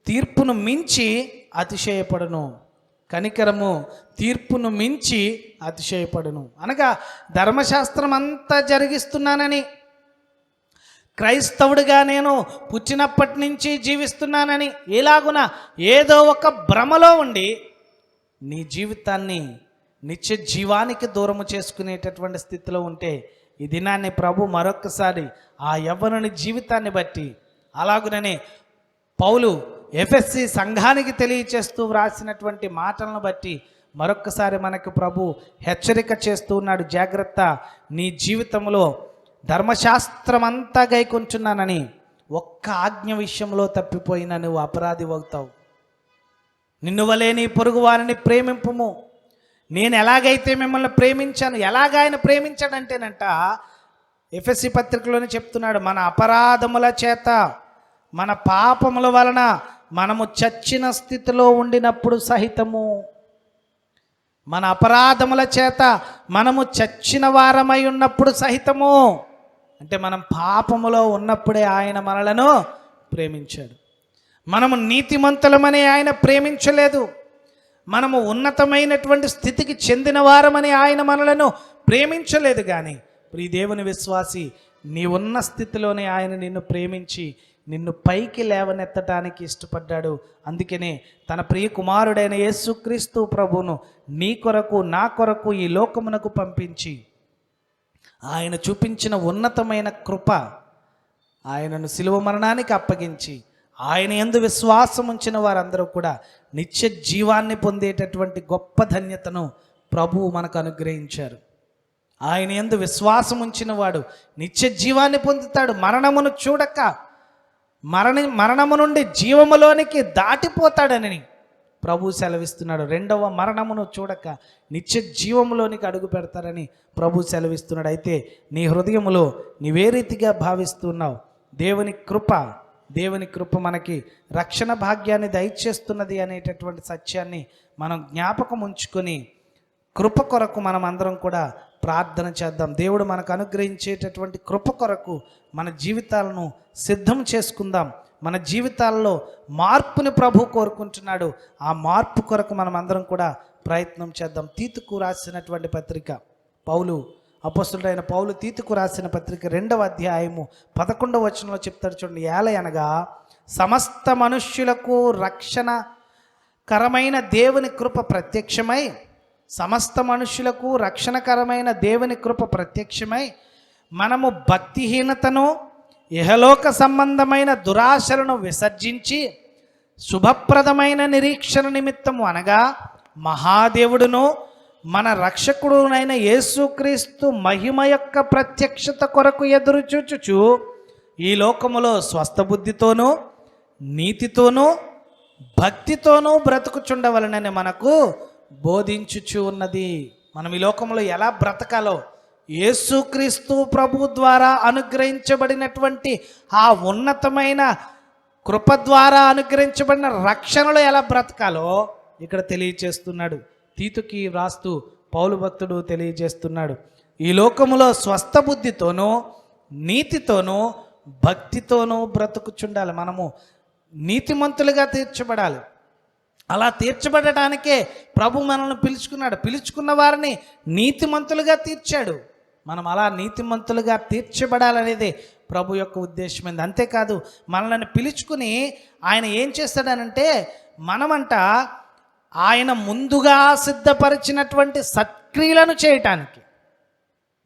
తీర్పును మించి అతిశయపడును. కనికరము తీర్పును మించి అతిశయపడును. అనగా ధర్మశాస్త్రం అంతా జరిగిస్తున్నానని, క్రైస్తవుడిగా నేను పుట్టినప్పటి నుంచి జీవిస్తున్నానని ఎలాగున ఏదో ఒక భ్రమలో ఉండి నీ జీవితాన్ని నిత్య జీవానికి దూరము చేసుకునేటటువంటి స్థితిలో ఉంటే ఈ దినాన్ని ప్రభు మరొక్కసారి ఆ యవ్వనుని జీవితాన్ని బట్టి, అలాగుననే పౌలు ఎఫెస్సి సంఘానికి తెలియచేస్తూ వ్రాసినటువంటి మాటలను బట్టి మరొక్కసారి మనకు ప్రభు హెచ్చరిక చేస్తూ ఉన్నాడు. జాగ్రత్త, నీ జీవితంలో ధర్మశాస్త్రం అంతా గైకొంచున్నానని ఒక్క ఆజ్ఞ విషయంలో తప్పిపోయినా నువ్వు అపరాధి అవుతావు. నిన్ను వలే నీ పొరుగు వారిని ప్రేమింపుము. నేను ఎలాగైతే మిమ్మల్ని ప్రేమించాను, ఎలాగ ఆయన ప్రేమించాడంటేనంట ఎఫెస్సి పత్రికలోనే చెప్తున్నాడు, మన అపరాధముల చేత మన పాపముల వలన మనము చచ్చిన స్థితిలో ఉండినప్పుడు సహితము, మన అపరాధముల చేత మనము చచ్చిన వారమై ఉన్నప్పుడు సహితము, అంటే మనం పాపములో ఉన్నప్పుడే ఆయన మనలను ప్రేమించాడు. మనము నీతిమంతులమని ఆయన ప్రేమించలేదు. మనము ఉన్నతమైనటువంటి స్థితికి చెందిన వారమని ఆయన మనలను ప్రేమించలేదు. కానీ ప్రియ దేవుని విశ్వాసి, నీ ఉన్న స్థితిలోనే ఆయన నిన్ను ప్రేమించి నిన్ను పైకి లేవనెత్తడానికి ఇష్టపడ్డాడు. అందుకనే తన ప్రియ కుమారుడైన యేసుక్రీస్తు ప్రభువును నీ కొరకు నా కొరకు ఈ లోకమునకు పంపించి ఆయన చూపించిన ఉన్నతమైన కృప, ఆయనను శిలువ మరణానికి అప్పగించి ఆయన యందు విశ్వాసం ఉంచిన వారందరూ కూడా నిత్య జీవాన్ని పొందేటటువంటి గొప్ప ధన్యతను ప్రభువు మనకు అనుగ్రహించారు. ఆయన యందు విశ్వాసం ఉంచిన వాడు నిత్య జీవాన్ని పొందుతాడు. మరణమును చూడక మరణము నుండి జీవములోనికి దాటిపోతాడని ప్రభు సెలవిస్తున్నాడు. రెండవ మరణమును చూడక నిత్య జీవములోనికి అడుగు పెడతారని ప్రభు సెలవిస్తున్నాడు. అయితే నీ హృదయములో నీవే రీతిగా భావిస్తున్నావు? దేవుని కృప మనకి రక్షణ భాగ్యాన్ని దయచేస్తున్నది అనేటటువంటి సత్యాన్ని మనం జ్ఞాపకం ఉంచుకొని కృప కొరకు మనం అందరం కూడా ప్రార్థన చేద్దాం. దేవుడు మనకు అనుగ్రహించేటటువంటి కృప కొరకు మన జీవితాలను సిద్ధం చేసుకుందాం. మన జీవితాల్లో మార్పుని ప్రభు కోరుకుంటున్నాడు. ఆ మార్పు కొరకు మనం అందరం కూడా ప్రయత్నం చేద్దాం. తీతుకు రాసినటువంటి పత్రిక అపొస్తలుడైన పౌలు తీతుకు రాసిన పత్రిక 2వ అధ్యాయము 11వ వచనంలో చెప్తాడు. చూడండి, ఏలయనగా సమస్త మనుష్యులకు రక్షణకరమైన దేవుని కృప ప్రత్యక్షమై, సమస్త మనుష్యులకు రక్షణకరమైన దేవుని కృప ప్రత్యక్షమై మనము భక్తిహీనతను ఇహలోక సంబంధమైన దురాశలను విసర్జించి శుభప్రదమైన నిరీక్షణ నిమిత్తము, అనగా మహాదేవుడును మన రక్షకుడునైన యేసుక్రీస్తు మహిమ యొక్క ప్రత్యక్షత కొరకు ఎదురు చూచుచు ఈ లోకములో స్వస్థ బుద్ధితోనూ నీతితోనూ భక్తితోనూ బ్రతుకుచుండవలనని మనకు బోధించుచు ఉన్నది. మనం ఈ లోకంలో ఎలా బ్రతకాలో, యేసుక్రీస్తు ప్రభు ద్వారా అనుగ్రహించబడినటువంటి ఆ ఉన్నతమైన కృప ద్వారా అనుగ్రహించబడిన రక్షణలో ఎలా బ్రతకాలో ఇక్కడ తెలియచేస్తున్నాడు. తీతుకి వ్రాస్తూ పౌలు భక్తుడు తెలియజేస్తున్నాడు. ఈ లోకములో స్వస్థ బుద్ధితోనూ నీతితోనూ భక్తితోనూ బ్రతుకుచుండాలి. మనము నీతిమంతులుగా తీర్చబడాలి. అలా తీర్చబడటానికే ప్రభు మనల్ని పిలుచుకున్న వారిని నీతిమంతులుగా తీర్చాడు. మనం అలా నీతిమంతులుగా తీర్చబడాలనేదే ప్రభు యొక్క ఉద్దేశమైంది. అంతేకాదు, మనల్ని పిలుచుకుని ఆయన ఏం చేస్తాడనంటే, మనమంట ఆయన ముందుగా సిద్ధపరిచినటువంటి సత్క్రియలను చేయటానికి,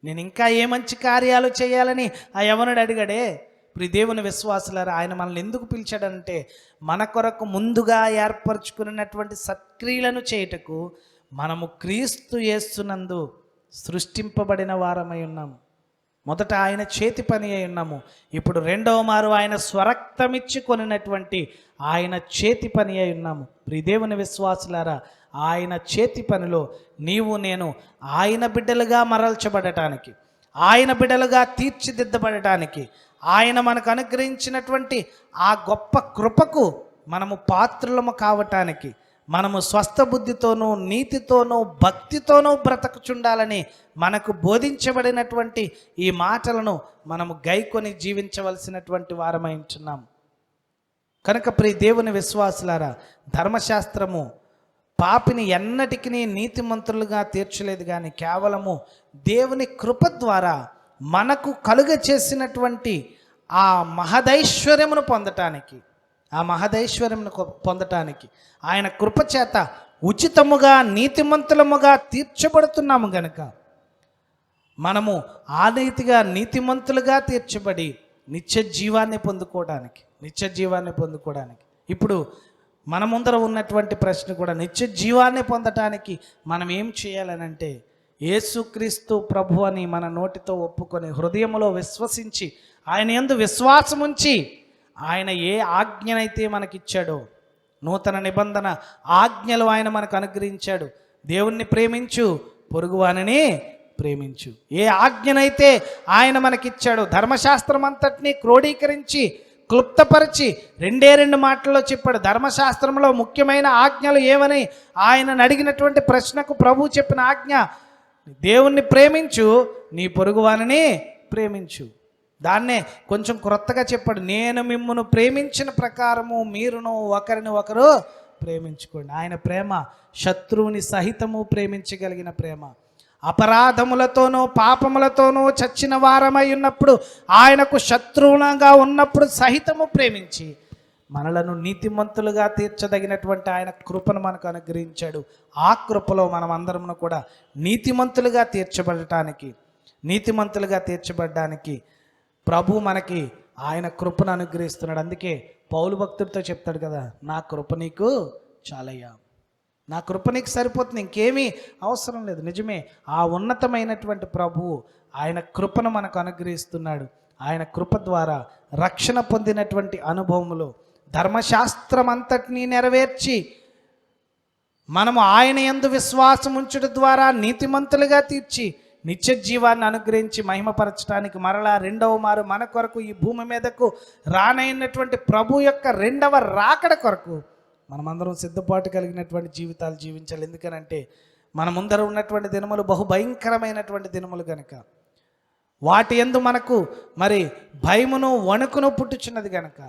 నేను ఇంకా ఏ మంచి కార్యాలు చేయాలని ఆ యవనుడు అడిగాడే. ప్రియ దేవుని విశ్వాసులారా, ఆయన మనల్ని ఎందుకు పిలిచాడంటే మన కొరకు ముందుగా ఏర్పరచుకున్నటువంటి సత్క్రియలను చేయుటకు మనము క్రీస్తు యేసునందు సృష్టింపబడిన వారమై ఉన్నాము. మొదట ఆయన చేతి పని అయి ఉన్నాము. ఇప్పుడు రెండవ మారు ఆయన స్వరక్తమిచ్చి కొనినటువంటి ఆయన చేతి పని అయి ఉన్నాము. ప్రియదేవుని విశ్వాసులారా, ఆయన చేతి పనిలో నీవు నేను ఆయన బిడ్డలుగా మరల్చబడటానికి, ఆయన బిడ్డలుగా తీర్చిదిద్దబడటానికి, ఆయన మనకు అనుగ్రహించినటువంటి ఆ గొప్ప కృపకు మనము పాత్రులము కావటానికి, మనము స్వస్థ బుద్ధితోనూ నీతితోనూ భక్తితోనూ బ్రతకుచుండాలని మనకు బోధించబడినటువంటి ఈ మాటలను మనము గైకొని జీవించవలసినటువంటి వారమై ఉంటున్నాం. కనుక ప్రియ దేవుని విశ్వాసులారా, ధర్మశాస్త్రము పాపిని ఎన్నటికీ నీతిమంతులుగా తీర్చలేదు, కానీ కేవలము దేవుని కృప ద్వారా మనకు కలుగ చేసినటువంటి ఆ మహదైశ్వర్యమును పొందటానికి, ఆయన కృపచేత ఉచితముగా నీతిమంతులముగా తీర్చబడుతున్నాము. గనుక మనము ఆ నీతిగా నీతిమంతులుగా తీర్చబడి నిత్య జీవాన్ని పొందుకోవడానికి ఇప్పుడు మన ముందర ఉన్నటువంటి ప్రశ్న కూడా, నిత్య జీవాన్ని పొందటానికి మనం ఏం చేయాలనంటే, యేసుక్రీస్తు ప్రభు అని మన నోటితో ఒప్పుకొని హృదయంలో విశ్వసించి ఆయన యందు విశ్వాసముంచి ఆయన ఏ ఆజ్ఞనైతే మనకిచ్చాడో, నూతన నిబంధన ఆజ్ఞలు ఆయన మనకు అనుగ్రహించాడు. దేవుణ్ణి ప్రేమించు, పొరుగువానిని ప్రేమించు. ఏ ఆజ్ఞనైతే ఆయన మనకిచ్చాడో, ధర్మశాస్త్రం అంతటినీ క్రోడీకరించి క్లుప్తపరిచి రెండు మాటల్లో చెప్పాడు. ధర్మశాస్త్రంలో ముఖ్యమైన ఆజ్ఞలు ఏమని ఆయనను అడిగినటువంటి ప్రశ్నకు ప్రభు చెప్పిన ఆజ్ఞ, దేవుణ్ణి ప్రేమించు, నీ పొరుగువానిని ప్రేమించు. దాన్నే కొంచెం క్రొత్తగా చెప్పాడు, నేను మిమ్మును ప్రేమించిన ప్రకారము మీరును ఒకరిని ఒకరు ప్రేమించుకోండి. ఆయన ప్రేమ శత్రువుని సహితము ప్రేమించగలిగిన ప్రేమ. అపరాధములతోనూ పాపములతోనూ చచ్చిన వారమై ఉన్నప్పుడు, ఆయనకు శత్రువులంగా ఉన్నప్పుడు సహితము ప్రేమించి మనలను నీతిమంతులుగా తీర్చదగినటువంటి ఆయన కృపను మనకు అనుగ్రహించాడు. ఆ కృపలో మనం అందరమును కూడా నీతిమంతులుగా తీర్చబడ్డానికి ప్రభు మనకి ఆయన కృపను అనుగ్రహిస్తున్నాడు. అందుకే పౌలు భక్తుడితో చెప్తాడు కదా, నా కృప నీకు చాలయ్యా, నా కృప నీకు సరిపోతుంది, ఇంకేమీ అవసరం లేదు. నిజమే, ఆ ఉన్నతమైనటువంటి ప్రభువు ఆయన కృపను మనకు అనుగ్రహిస్తున్నాడు. ఆయన కృప ద్వారా రక్షణ పొందినటువంటి అనుభవములో ధర్మశాస్త్రం అంతటినీ నెరవేర్చి మనము ఆయన యందు విశ్వాసం ఉంచడం ద్వారా నీతిమంతులుగా తీర్చి నిత్య జీవాన్ని అనుగ్రహించి మహిమపరచడానికి మరలా రెండవ మారు మన కొరకు ఈ భూమి మీదకు రానైనటువంటి ప్రభు యొక్క రెండవ రాకడ కొరకు మనమందరం సిద్ధపాటు కలిగినటువంటి జీవితాలు జీవించాలి. ఎందుకనంటే మన ముందర ఉన్నటువంటి దినములు బహుభయంకరమైనటువంటి దినములు కనుక, వాటి యందు మనకు మరి భయమును వణుకును పుట్టుచున్నది కనుక,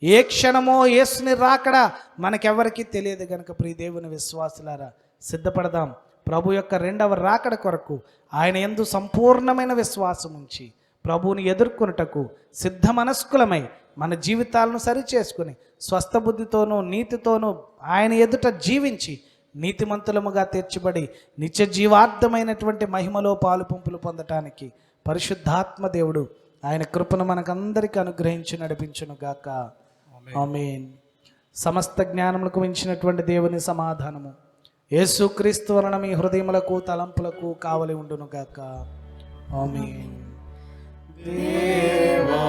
ఏ క్షణమో యేసుని రాకడ మనకెవరికీ తెలియదు కనుక, ప్రియ దేవుని విశ్వాసులారా, సిద్ధపడదాం ప్రభు యొక్క రెండవ రాకడ కొరకు. ఆయన యందు సంపూర్ణమైన విశ్వాసం ఉంచి ప్రభువుని ఎదుర్కొనుటకు సిద్ధ మనస్కులమై మన జీవితాలను సరిచేసుకుని స్వస్థ బుద్ధితోనూ నీతితోనూ ఆయన ఎదుట జీవించి నీతిమంతులముగా తీర్చబడి నిత్య జీవార్థమైనటువంటి మహిమలో పాలు పంపులు పొందటానికి పరిశుద్ధాత్మ దేవుడు ఆయన కృపను మనకందరికీ అనుగ్రహించి నడిపించును గాక. ఆమేన్. సమస్త జ్ఞానములకు మించినటువంటి దేవుని సమాధానము యేసుక్రీస్తు వలన మీ హృదయములకు తలంపులకు కావలి ఉండును గాక. ఆమేన్. దేవా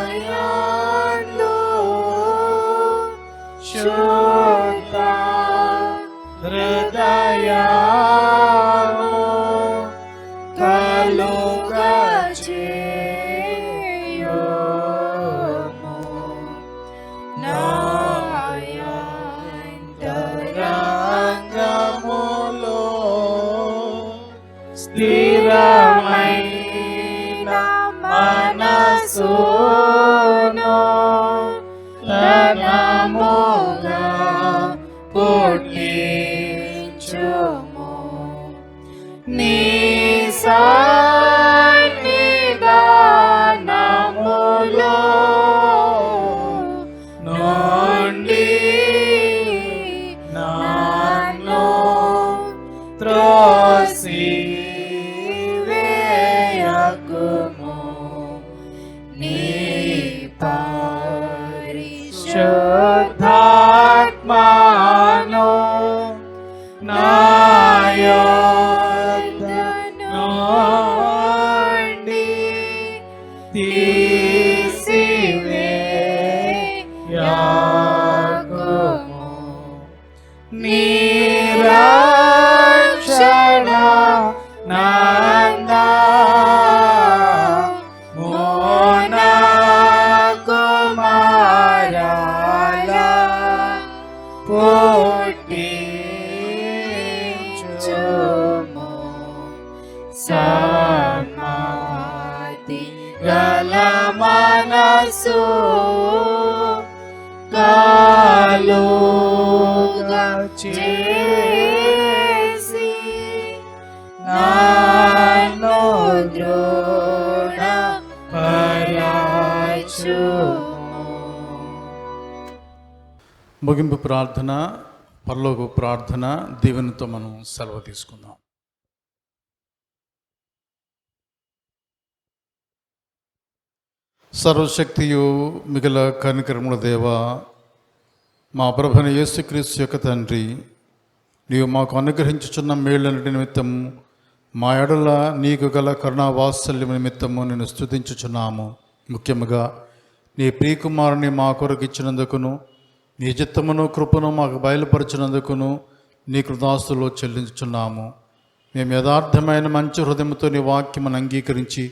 నాయందు శుద్ధ హృదయము కలుగజేయుము. నాయంతరంగములో స్థిరమైన మనసును ధనముగా పుట్టించుము. నీ సన్నిధానములో నుండి నన్ను త్రోసివేయకుము. నీ పరిశుద్ధాత్మను నాయో గాలుగా చేసి నన్ను దృఢపరచుము. ముగింపు ప్రార్థన, పరలోక ప్రార్థన దీవెనతో మనం సెలవు తీసుకుందాం. సర్వశక్తియు మిగల కనికరముల దేవ, మా ప్రభుని యేసుక్రీస్తు యొక్క తండ్రి, నీవు మాకు అనుగ్రహించుచున్న మేళ్ళన్నిటి నిమిత్తం మా ఎడల నీకు గల కరుణా వాత్సల్యం నిమిత్తము నేను స్తుతించుచున్నాము. ముఖ్యముగా నీ ప్రియకుమారుని మా కొరకు ఇచ్చినందుకును, నీ చిత్తమును కృపను మాకు బయలుపరిచినందుకును నీ కృతాస్తులో చెల్లించుచున్నాము. మేము యథార్థమైన మంచి హృదయంతో నీ వాక్యమును అంగీకరించి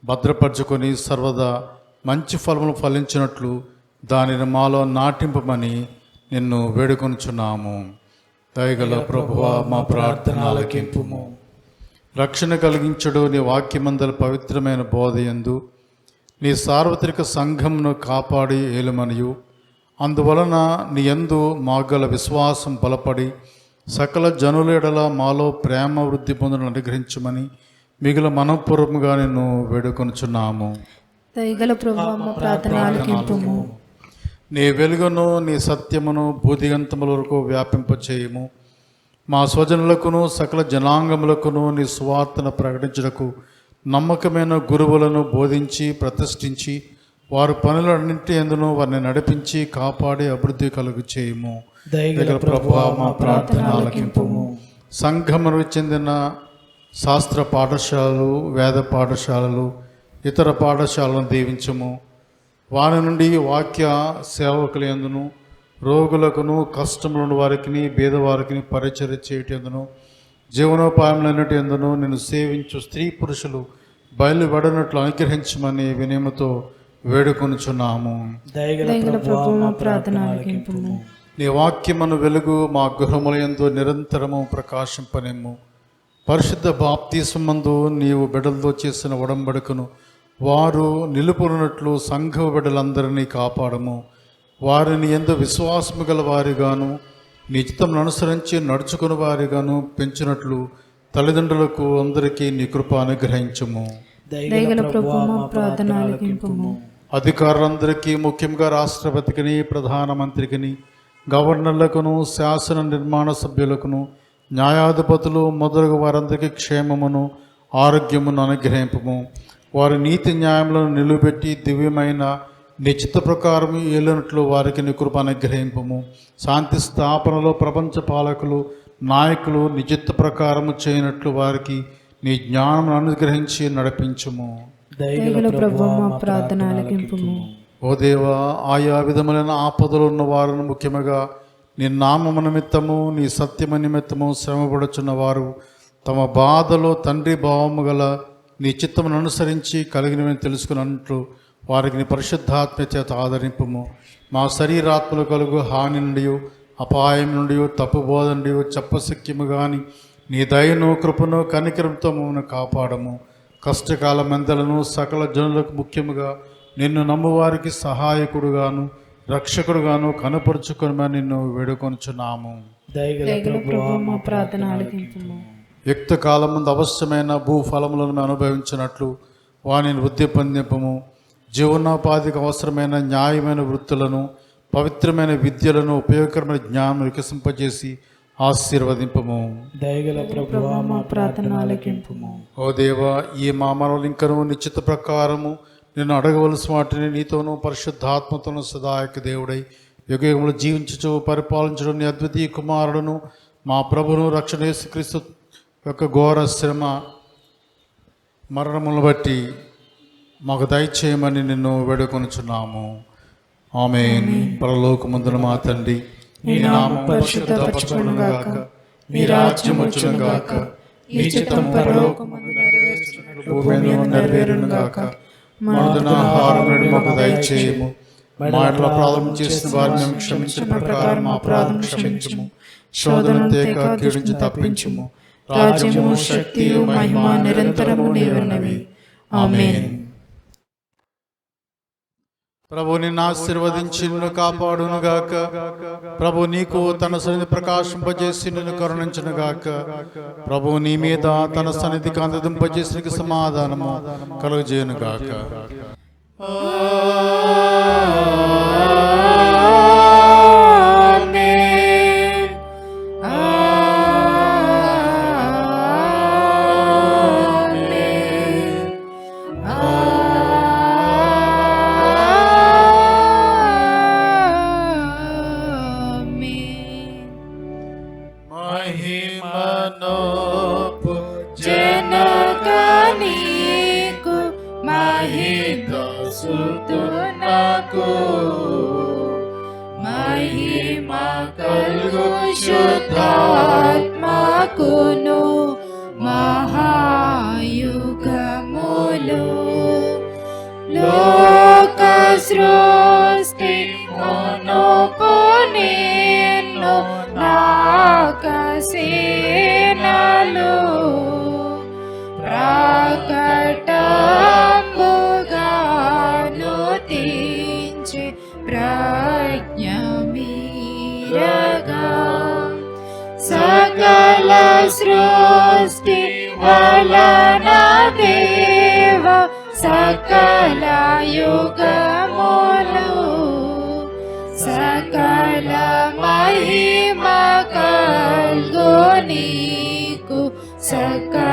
భద్రపరచుకొని సర్వదా మంచి ఫలములు ఫలించినట్లు దానిని మాలో నాటింపమని నిన్ను వేడుకొనుచున్నాము. దయగల ప్రభువా, మా ప్రార్థన ఆలకింపుము. రక్షణ కలిగించడు నీ వాక్యమందల పవిత్రమైన బోధయందు నీ సార్వత్రిక సంఘమును కాపాడి ఏలుమనియు, అందువలన నీ యందు మాగల విశ్వాసం బలపడి సకల జనుల ఎడల మాలో ప్రేమ వృద్ధి పొందును అనుగ్రహించమని మిగిలిన మనఃపూర్వకంగా నిన్ను వేడుకొనుచున్నాము. దయగల ప్రభువా, మా ప్రార్థన ఆలకింపుము. నీ వెలుగును నీ సత్యమును భూదిగంతముల వరకు వ్యాపింపచేయము. మా స్వజనులకును సకల జనాంగములకును నీ సువార్తను ప్రకటించుటకు నమ్మకమైన గురువులను బోధించి ప్రతిష్ఠించి వారి పనులన్నింటి యందును వారిని నడిపించి కాపాడి అభివృద్ధి కలుగు చేయము. దయగల ప్రభువా, మా ప్రార్థన ఆలకింపుము. సంఘమును చెందిన శాస్త్ర పాఠశాలలు, వేద పాఠశాలలు, ఇతర పాఠశాలను దీవించము. వారి నుండి వాక్య సేవకుల యందును రోగులకును కష్టములను వారికి పేదవారికి పరిచర్య చేయటందును జీవనోపాయములన్నిటి యందును నిన్ను సేవించు స్త్రీ పురుషులు బయలువెడనట్లు అనుగ్రహించమని వినయముతో వేడుకొనుచున్నాము. దయగల ప్రభువా, మా ప్రార్థన ఆలకింపుము. నీ వాక్యమును వెలుగు మా గృహములందు నిరంతరము ప్రకాశింపనిమ్ము. పరిశుద్ధ బాప్తిస్మందు నీవు బిడ్డలతో చేసిన ఉడంబడికను వారు నిలుపునట్లు సంఘ బిడ్డలందరినీ కాపాడము. వారిని యందు విశ్వాసము గల వారిగాను నీ చిత్తమును అనుసరించి నడుచుకుని వారిగాను పెంచినట్లు తల్లిదండ్రులకు అందరికీ నీ కృప అనుగ్రహించుము. దయగల ప్రభువా, మా ప్రార్థన ఆలకింపుము. అధికారులందరికీ, ముఖ్యంగా రాష్ట్రపతికిని, ప్రధానమంత్రికిని, గవర్నర్లకును, శాసన నిర్మాణ సభ్యులకును, న్యాయాధిపతులు మొదలగు వారందరికీ క్షేమమును ఆరోగ్యమును అనుగ్రహింపము. వారి నీతి న్యాయములను నిలువబెట్టి దివ్యమైన నిశ్చిత ప్రకారం ఏలినట్లు వారికి నీ కృప అనుగ్రహింపము. శాంతి స్థాపనలో ప్రపంచ పాలకులు, నాయకులు నిశ్చిత ప్రకారము చేయనట్లు వారికి నీ జ్ఞానం అనుగ్రహించి నడిపించుము. దయగల ప్రభువా, మా ప్రార్థన ఆలకింపుము. ఓ దేవా, ఆయా విధములైన ఆపదలు ఉన్న వారిని, ముఖ్యముగా నీ నామము నిమిత్తము నీ సత్యము నిమిత్తము శ్రమపడుచున్న వారు తమ బాధలో తండ్రి భావము గల నీ చిత్తమును అనుసరించి కలిగినవని తెలుసుకున్నట్లు వారికి నీ పరిశుద్ధాత్మ చేత ఆదరింపుము. మా శరీరాత్మలు కలుగు హాని నుండి, అపాయం నుండి, తప్పుబోధ నుండి చెప్పశక్యము కానీ నీ దయను కృపను కనికరంతో మమ్మల్ని కాపాడము. కష్టకాల మెందలను సకల జనులకు, ముఖ్యముగా నిన్ను నమ్మువారికి సహాయకుడుగాను రక్షకుడుగాను కనపరుచుకొనమని నిన్ను వేడుకొనుచున్నాము. దయగల ప్రభువా, మా ప్రార్థన ఆలకింపుము. యుక్త కాలం ముందు అవశ్యమైన భూఫలములను అనుభవించినట్లు వానిని వృద్ధి పొందింపము. జీవనోపాధికి అవసరమైన న్యాయమైన వృత్తులను, పవిత్రమైన విద్యలను, ఉపయోగకరమైన జ్ఞానం వికసింపజేసి ఆశీర్వదింపము. దయగల ప్రభువా, మా ప్రార్థన ఆలకింపుము. ఓ దేవా, ఈ మా మనవులు ఇంకను నిశ్చిత ప్రకారము నిన్ను అడగవలసిన వాటిని నీతోనూ పరిశుద్ధాత్మతోనూ సదాయక దేవుడై యుగయుగములు జీవించుచు పరిపాలించడం నీ అద్వితీయ కుమారుడును మా ప్రభును రక్షణ యేసుక్రీస్తు యొక్క ఘోర శ్రమ మరణములను బట్టి మాకు దయచేయమని నిన్ను వేడుకొనుచున్నాము. ఆమేన్. పరలోకమందున మా తండ్రి, నీ నామం పరిశుద్ధపరచబడును గాక, నీ రాజ్యం వచ్చును గాక, నీ చిత్తము పరలోకమందు నెరవేర్చున్నట్లు భూమి మీద నెరవేరును గాక. మా ఆహారమును మాకు దయచేయము. మా ఇంట్లో అపరాధం చేసిన వారిని మేము క్షమించిన ప్రకారం మా అపరాధం క్షమించుము. శోధన తేక కీడించి తప్పించుము. రాజ్యము, శక్తియు, మహిమ నిరంతరము నీవెన్నవి. ఆమేన్. ప్రభు నిన్ను ఆశీర్వదించి నిన్ను కాపాడును గాక. ప్రభు నీకు తన సన్నిధి ప్రకాశింపజేసి నిన్ను కరుణించును గాక. ప్రభు నీ మీద తన సన్నిధి కాంతింపజేసి నీకు సమాధానము కలుగజేయును గాక. జనకనీకు మహిదసుతునకు మహిమ కలుగు శుద్ధాత్మకును మహాయుగములు లోక సృష్టి మునుపునిన్ను నాకసేనలు ప్రకటంబుగాను తీంచి ప్రజ్ఞమీరగా సకల సృష్టి వలన దేవ సకల యుగములు సకల మహిమ కల్గు నీకు సకల